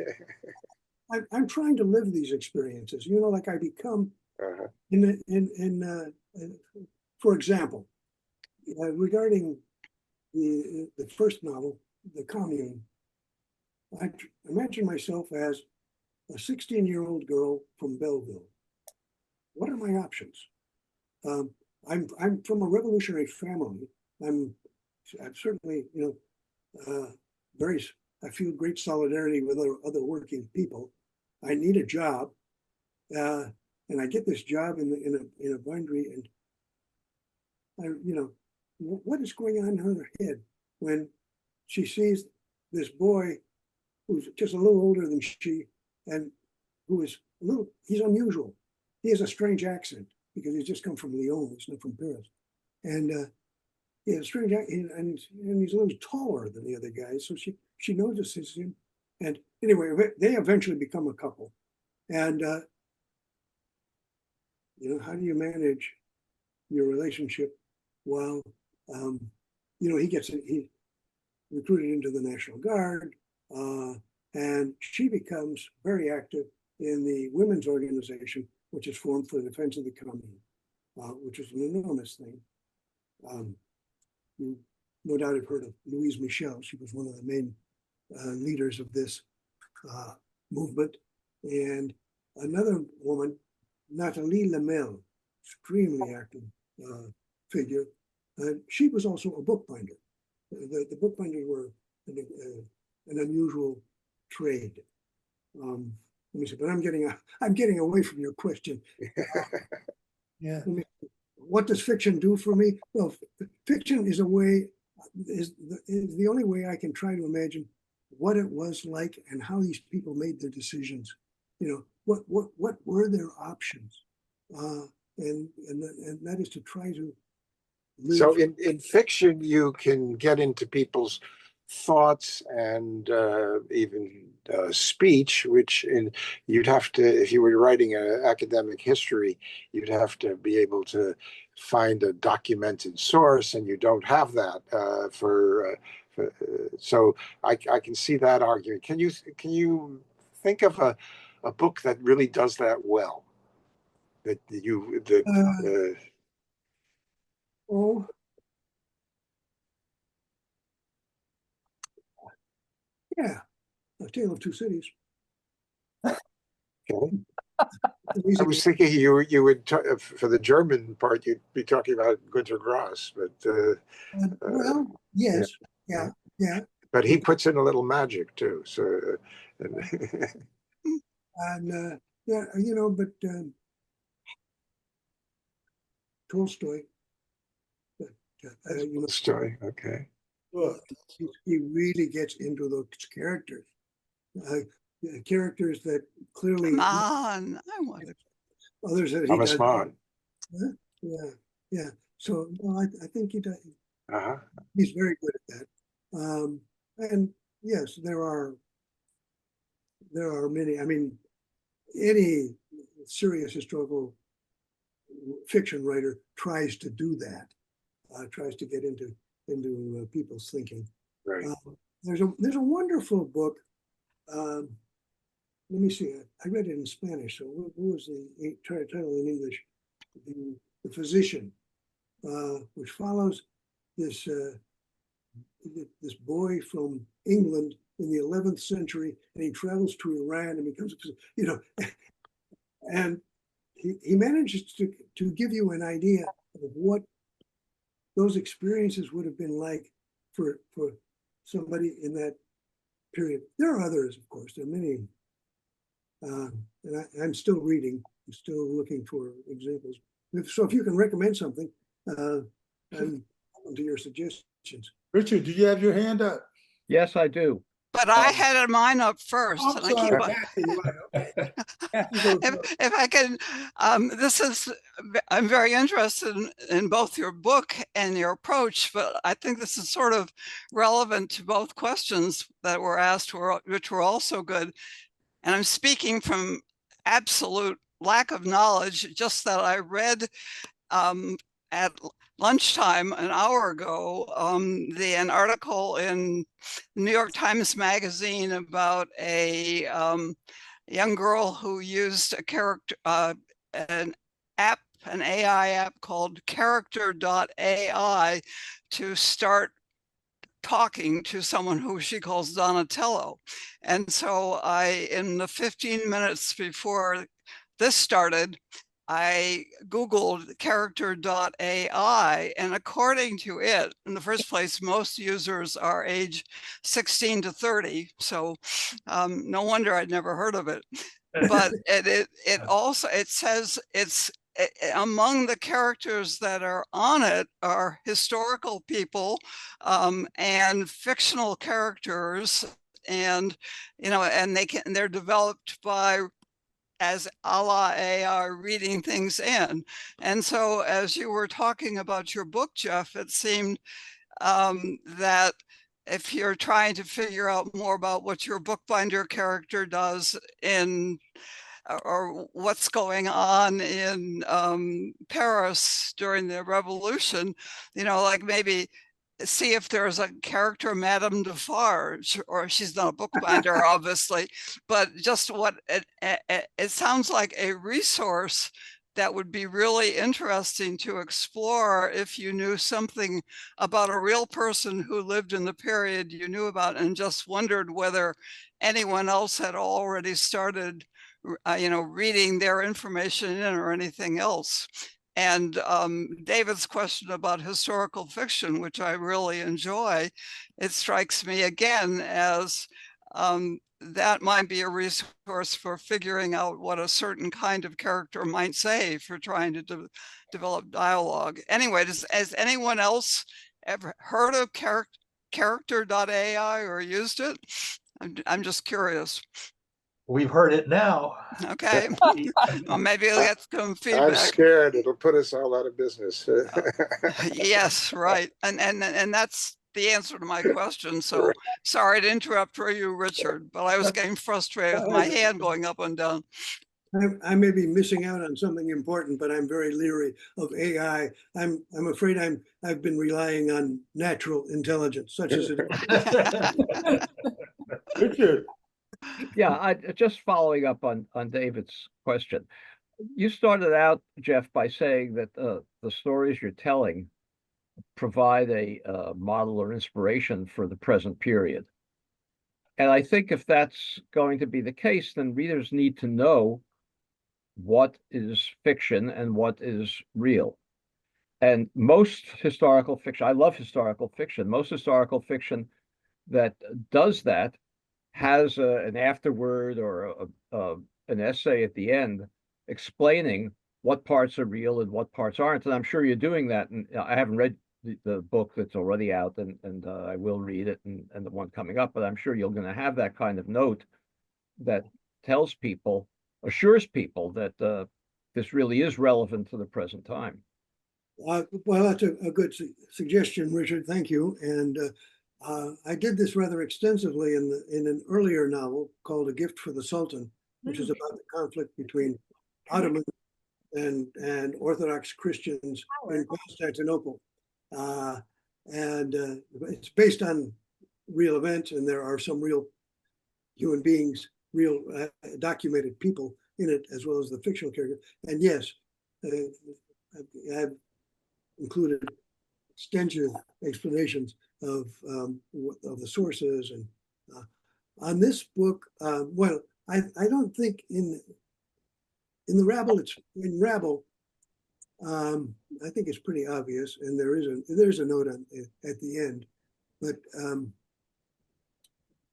I'm trying to live these experiences. Like I become for example, regarding the first novel, The Commune, I imagine myself as a 16-year-old girl from Belleville. What are my options? I'm from a revolutionary family. I'm certainly, I feel great solidarity with other working people. I need a job, and I get this job in a bindery, and what is going on in her head when she sees this boy who's just a little older than she, and he's unusual. He has a strange accent because he's just come from Lyon, he's not from Paris. And he has a strange accent, and he's a little taller than the other guys, so she notices him. And anyway, they eventually become a couple. And how do you manage your relationship while he recruited into the National Guard, and she becomes very active in the women's organization, which is formed for the defense of the commune, which is an enormous thing. You no doubt have heard of Louise Michel. She was one of the main leaders of this movement. And another woman, Nathalie Lemel, extremely active figure. She was also a bookbinder. The bookbinders were an unusual trade. Let me see, but I'm getting away from your question. Yeah. What does fiction do for me? Well, fiction is the only way I can try to imagine what it was like and how these people made their decisions. What were their options? And that is to try to live. So in fiction, you can get into people's thoughts and even speech, which you'd have to, if you were writing an academic history, you'd have to be able to find a documented source, and you don't have that so I can see that argument. Can you think of a book that really does that well? Yeah, A Tale of Two Cities. Okay. I was thinking you would for the German part you'd be talking about Günter Grass, but well, yes, yeah. But he puts in a little magic too. So, and but Tolstoy. Tolstoy, okay. Well, he really gets into those characters. Characters that clearly. Come on, I want it. Others that he Thomas does. Mann. Yeah. So I think he does. Uh-huh. He's very good at that. And yes, there are many. I mean, any serious historical fiction writer tries to do that. Tries to get into people's thinking. Right. There's a wonderful book. Let me see. I read it in Spanish. So what was the title in English? The Physician, which follows this boy from England in the 11th century, and he travels to Iran and becomes, and he manages to give you an idea of what those experiences would have been like for somebody in that period. There are others, of course. There are many. And I'm still reading. I'm still looking for examples. So if you can recommend something, I'm open to your suggestions. Richard, do you have your hand up? Yes, I do. But I had mine up first. I'm And sorry, if I can, I'm very interested in both your book and your approach, but I think this is sort of relevant to both questions that were asked, which were also good. And I'm speaking from absolute lack of knowledge, just that I read at lunchtime an hour ago an article in the New York Times Magazine about a young girl who used a character an AI app called character.ai to start talking to someone who she calls Donatello. And so in the 15 minutes before this started, I Googled character.ai, and according to it, in the first place, most users are age 16 to 30. So no wonder I'd never heard of it. But it also, it says among the characters that are on it are historical people and fictional characters, and they're developed by as a la AI reading things in. And so as you were talking about your book, Jeff, it seemed that if you're trying to figure out more about what your bookbinder character does or what's going on in Paris during the revolution, like maybe see if there's a character, Madame Defarge, or she's not a bookbinder, obviously, but just what it sounds like a resource that would be really interesting to explore if you knew something about a real person who lived in the period you knew about and just wondered whether anyone else had already started, reading their information in or anything else. And David's question about historical fiction, which I really enjoy, it strikes me again as that might be a resource for figuring out what a certain kind of character might say for trying to develop dialogue. Anyway, has anyone else ever heard of character.ai or used it? I'm just curious. We've heard it now. Okay. Well, maybe we'll get some feedback. I'm scared it'll put us all out of business. Yes, right. And that's the answer to my question. So sorry to interrupt you, Richard, but I was getting frustrated with my hand going up and down. I may be missing out on something important, but I'm very leery of AI. I'm afraid I've been relying on natural intelligence, such as it is. Richard. Yeah, just following up on David's question. You started out, Jeff, by saying that the stories you're telling provide a model or inspiration for the present period. And I think if that's going to be the case, then readers need to know what is fiction and what is real. And most historical fiction, I love historical fiction, most historical fiction that does that has an afterword or an essay at the end explaining what parts are real and what parts aren't. And I'm sure you're doing that. And I haven't read the book that's already out, and I will read it and the one coming up, but I'm sure you're going to have that kind of note that tells people, assures people that this really is relevant to the present time. Well, that's a good suggestion, Richard. Thank you. And I did this rather extensively in an earlier novel called A Gift for the Sultan, which is about the conflict between Ottoman and Orthodox Christians in Constantinople. And it's based on real events, and there are some real human beings, real documented people in it, as well as the fictional character. And yes, I've included extensive explanations of the sources. And on this book, well, I don't think in the Rabble, I think it's pretty obvious, and there's a note at the end, but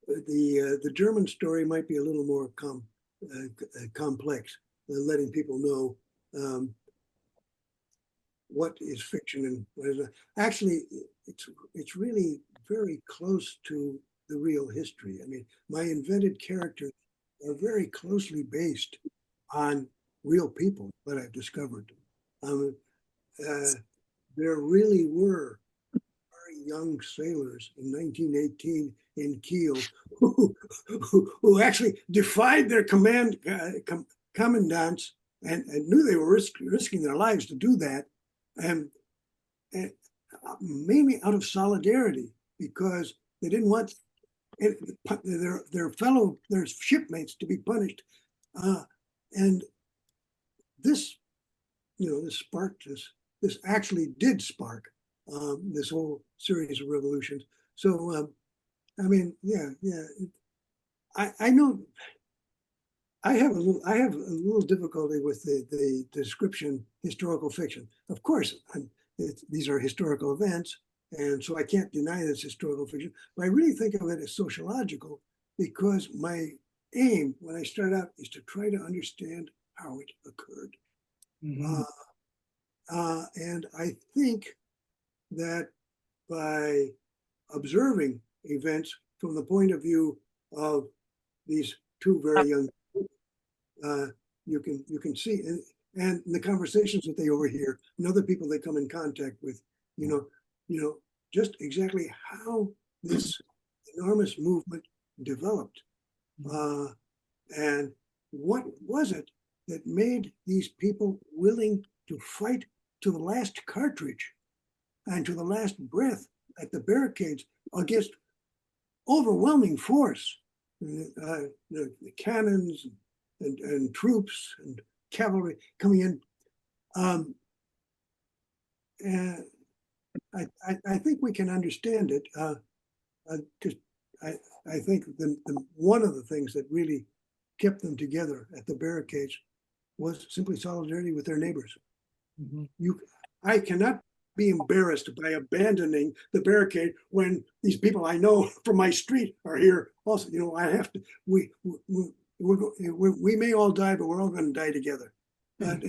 the German story might be a little more complex, letting people know what is fiction and what is not. Actually, it's really very close to the real history. I mean, my invented characters are very closely based on real people that I've discovered. There really were very young sailors in 1918 in Kiel who actually defied their commandants and knew they were risking their lives to do that, and mainly out of solidarity, because they didn't want their shipmates to be punished. And this, this sparked this actually did spark this whole series of revolutions. So, I mean, yeah. I know I have a little difficulty with the description historical fiction. Of course, these are historical events, and so I can't deny this historical fiction. But I really think of it as sociological, because my aim when I start out is to try to understand how it occurred. Mm-hmm. And I think that by observing events from the point of view of these two very young people, you can see, and the conversations that they overhear, and other people they come in contact with, just exactly how this enormous movement developed, and what was it that made these people willing to fight to the last cartridge and to the last breath at the barricades against overwhelming force. The cannons and troops and cavalry coming in. And I think we can understand it. Because I think one of the things that really kept them together at the barricades was simply solidarity with their neighbors. I cannot be embarrassed by abandoning the barricade when these people I know from my street are here. Also, you know, I have to. We may all die, but we're all going to die together. But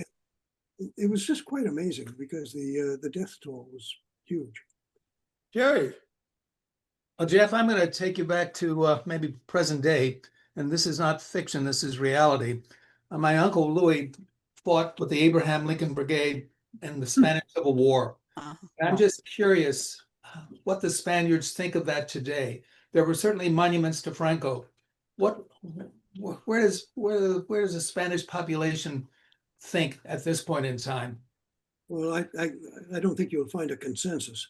it was just quite amazing because the death toll was huge. Jerry. Well, Jeff, I'm going to take you back to maybe present day, and this is not fiction, this is reality. My uncle Louis fought with the Abraham Lincoln Brigade in the Spanish Civil War. I'm just curious what the Spaniards think of that today. There were certainly monuments to Franco. Where does the Spanish population think at this point in time? Well, I don't think you'll find a consensus,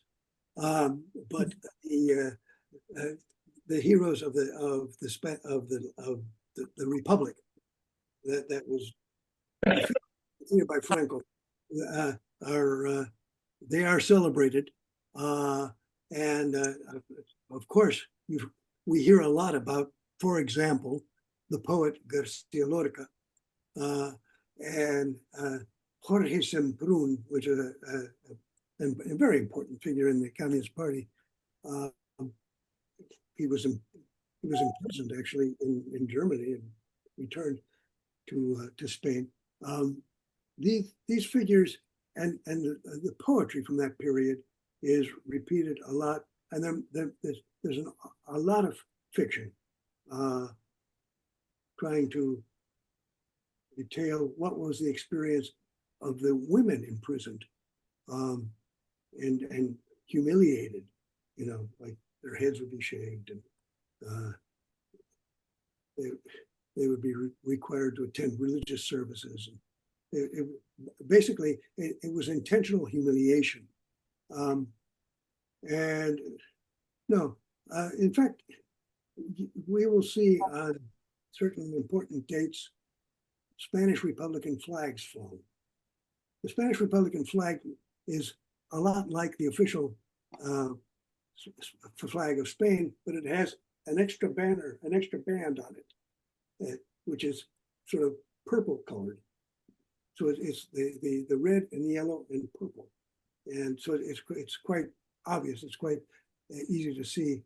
but the heroes of the Republic that was defeated by Franco are celebrated, and of course we hear a lot about, for example, the poet Garcia Lorca and Jorge Semprún, which is a very important figure in the Communist Party. He was imprisoned actually in Germany and returned to Spain. These figures and the poetry from that period is repeated a lot, and there's a lot of fiction trying to detail what was the experience of the women imprisoned and humiliated, you know, like their heads would be shaved and they would be required to attend religious services. Basically, it was intentional humiliation. And no, in fact, we will see on certain important dates, Spanish Republican flags flown. The Spanish Republican flag is a lot like the official flag of Spain, but it has an extra banner, an extra band on it, which is sort of purple colored. So it's the red and yellow and purple. And so it's quite obvious, it's quite easy to see.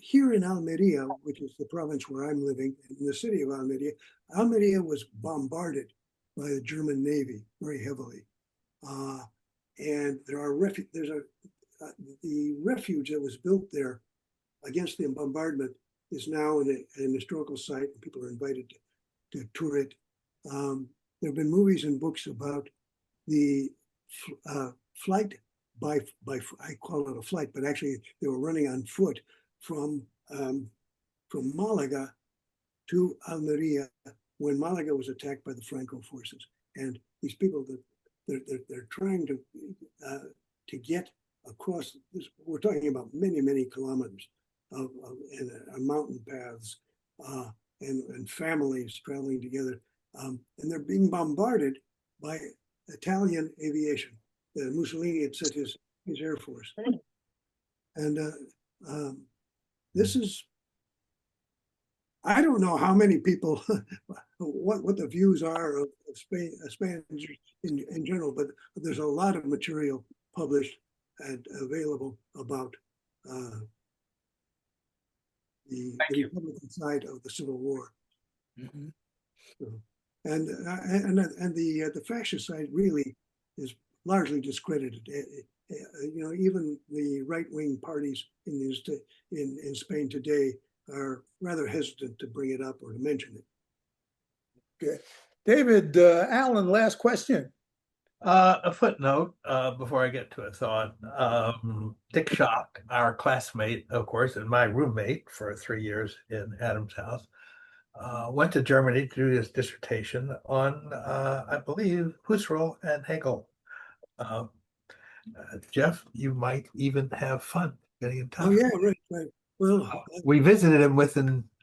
Here in Almeria, which is the province where I'm living, in the city of Almeria, Almeria was bombarded by the German Navy very heavily. And the refuge that was built there against the bombardment is now an historical site, and people are invited to tour it. There have been movies and books about the flight by I call it a flight, but actually they were running on foot from Malaga to Almeria when Malaga was attacked by the Franco forces. And these people, they're trying to get across this. We're talking about many kilometers of mountain paths and families traveling together. And they're being bombarded by Italian aviation. Mussolini had sent his air force. And this is, I don't know how many people, what the views are of Spaniards in general, but there's a lot of material published and available about the Republican side of the Civil War. Mm-hmm. So, and the fascist side really is largely discredited. You know, even the right-wing parties in Spain today are rather hesitant to bring it up or to mention it. Okay, David, Alan, last question. A footnote before I get to a thought. Dick Schock, our classmate, of course, and my roommate for 3 years in Adam's house, went to Germany to do his dissertation on, I believe, Husserl and Hegel. Jeff, you might even have fun getting in touch. Oh, yeah, right. Well, We visited him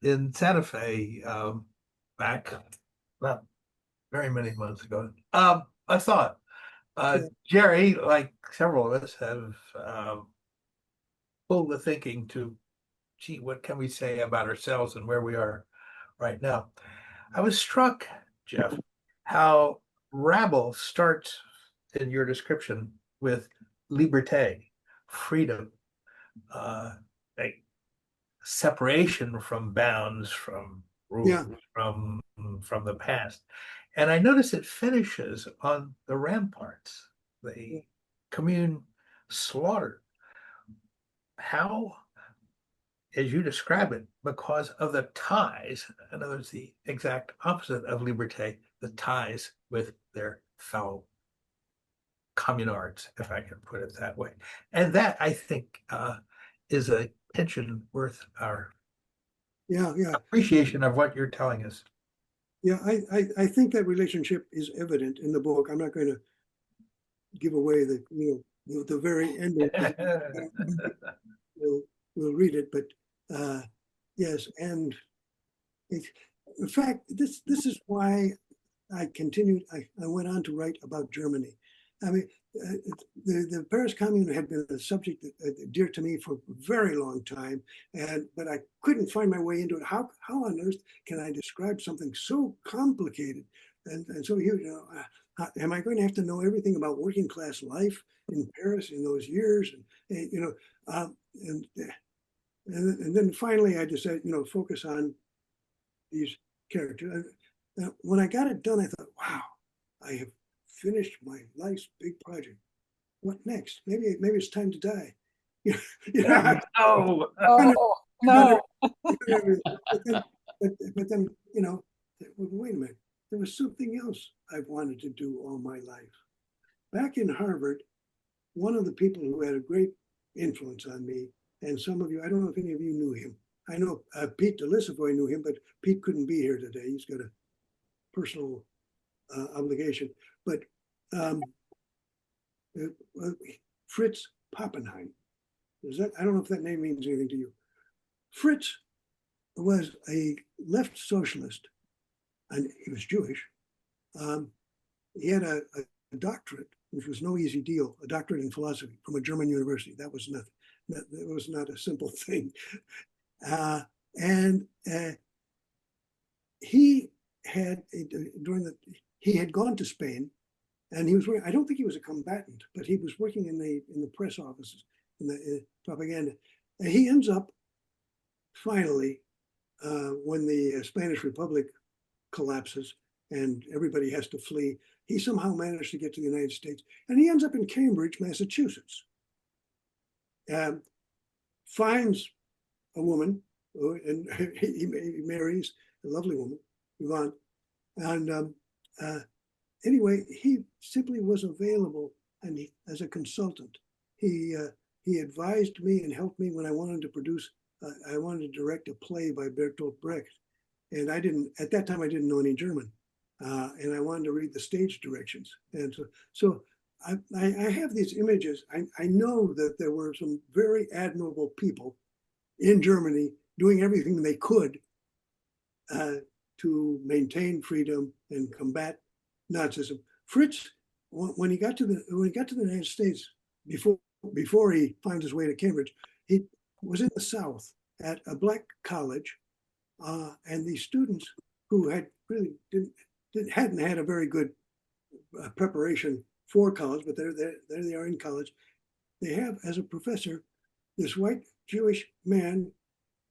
in Santa Fe back not very many months ago. I thought Jerry, like several of us, have pulled the thinking to, gee, what can we say about ourselves and where we are right now? I was struck, Jeff, how Rabble starts in your description with liberté, freedom, a separation from bounds, from rules, from the past. And I notice it finishes on the ramparts, the commune slaughtered. How, as you describe it, because of the ties, in other words, the exact opposite of liberté, the ties with their fellow communards, if I can put it that way. And that, I think, is a pension worth our appreciation of what you're telling us. Yeah, I think that relationship is evident in the book. I'm not going to give away the the very end. We'll read it, but yes, and in fact, this is why I continued. I went on to write about Germany. I mean, the Paris Commune had been a subject dear to me for a very long time, but I couldn't find my way into it. How on earth can I describe something so complicated and so huge? Am I going to have to know everything about working class life in Paris in those years? And then finally I decided, focus on these characters. When I got it done, I thought, wow, I have finished my life's big project. What next? Maybe it's time to die. No. But then, wait a minute. There was something else I've wanted to do all my life. Back in Harvard, one of the people who had a great influence on me, and some of you, I don't know if any of you knew him. I know Pete DeLisavoy knew him, but Pete couldn't be here today. He's got a personal obligation. But Fritz Pappenheim. I don't know if that name means anything to you. Fritz was a left socialist, and he was Jewish. He had a doctorate, which was no easy deal, a doctorate in philosophy from a German university. That was not a simple thing. He had he had gone to Spain, and he was working. I don't think he was a combatant, but he was working in the press offices, in the propaganda. And he ends up finally, when the Spanish Republic collapses and everybody has to flee, he somehow managed to get to the United States, and he ends up in Cambridge, Massachusetts. Finds a woman, and he marries a lovely woman, Yvonne. And anyway, he simply was available, and as a consultant, he advised me and helped me when I wanted to produce. I wanted to direct a play by Bertolt Brecht, and at that time I didn't know any German, and I wanted to read the stage directions. And so I have these images. I know that there were some very admirable people in Germany doing everything they could to maintain freedom and combat Nazism. Fritz, when he got to the United States, before he found his way to Cambridge, he was in the South at a black college, and the students who had really hadn't had a very good preparation for college, but there they are in college. They have as a professor this white Jewish man,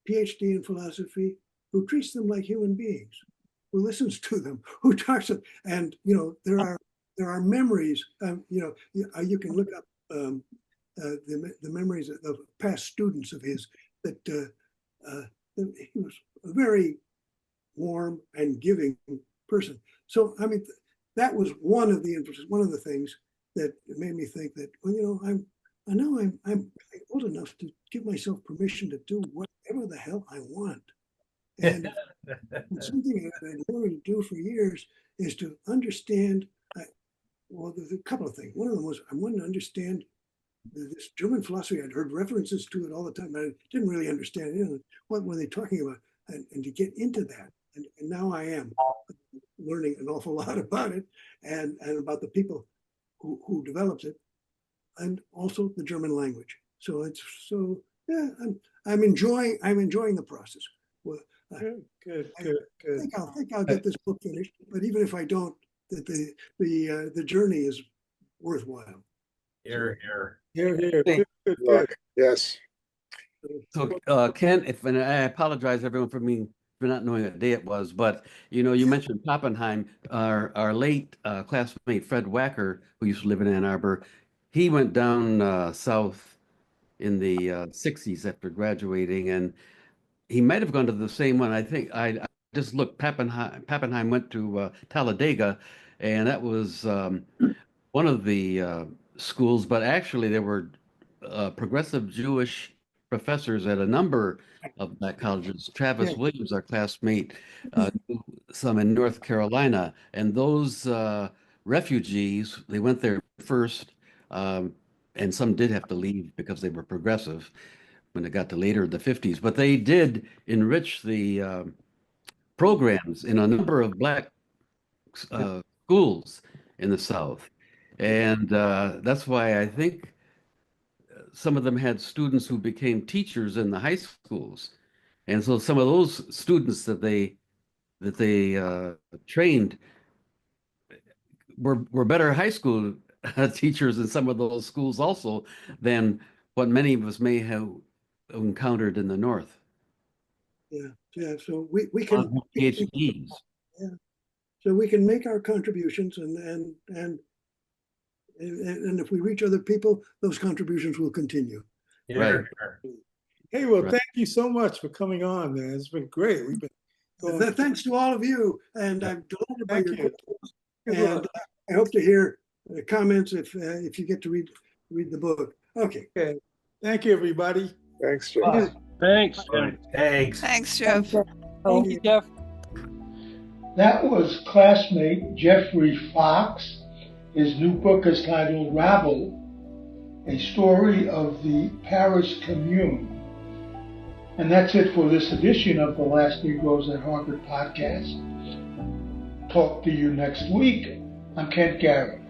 PhD in philosophy, who treats them like human beings, who listens to them, who talks to them. And there are memories. You can look up the memories of past students of his that he was a very warm and giving person. So I mean, that was one of the things that made me think that, well, I'm old enough to give myself permission to do whatever the hell I want. And something that I've learned to do for years is to understand. Well, there's a couple of things. One of them was I wanted to understand this German philosophy, I'd heard references to it all the time. I didn't really understand it. What were they talking about? And to get into that, and now I am learning an awful lot about it, and about the people who developed it, and also the German language. So yeah, I'm enjoying the process. Well, Good. I think I'll get this book finished. But even if I don't, that the journey is worthwhile. Here. Here. Hey. Good. Yes. So, Ken, and I apologize everyone for not knowing what day it was, but you mentioned Pappenheim. Our late classmate Fred Wacker, who used to live in Ann Arbor, he went down south in the 60s after graduating, and he might have gone to the same one. I think I just looked. Pappenheim went to Talladega, and that was one of the schools. But actually, there were progressive Jewish professors at a number of that colleges. Travis Williams, our classmate, knew some in North Carolina, and those refugees, they went there first, and some did have to leave because they were progressive when it got to later in the 50s. But they did enrich the programs in a number of black schools in the South. And that's why I think some of them had students who became teachers in the high schools. And so some of those students that they trained were better high school teachers in some of those schools also than what many of us may have encountered in the North. Yeah. So we can PhDs. Yeah. So we can make our contributions, and if we reach other people, those contributions will continue. Right. Hey, well, thank you so much for coming on, man. It's been great. We've been Thanks to all of you, and I'm delighted by your questions. Good And luck. I hope to hear comments if you get to read the book. Okay. Thank you, everybody. Thanks, Jeff. Thanks. Thanks, Jeff. Thank you, Jeff. That was classmate Geoffrey Fox. His new book is titled Rabble, a story of the Paris Commune. And that's it for this edition of the Last Negroes at Harvard podcast. Talk to you next week. I'm Kent Garrett.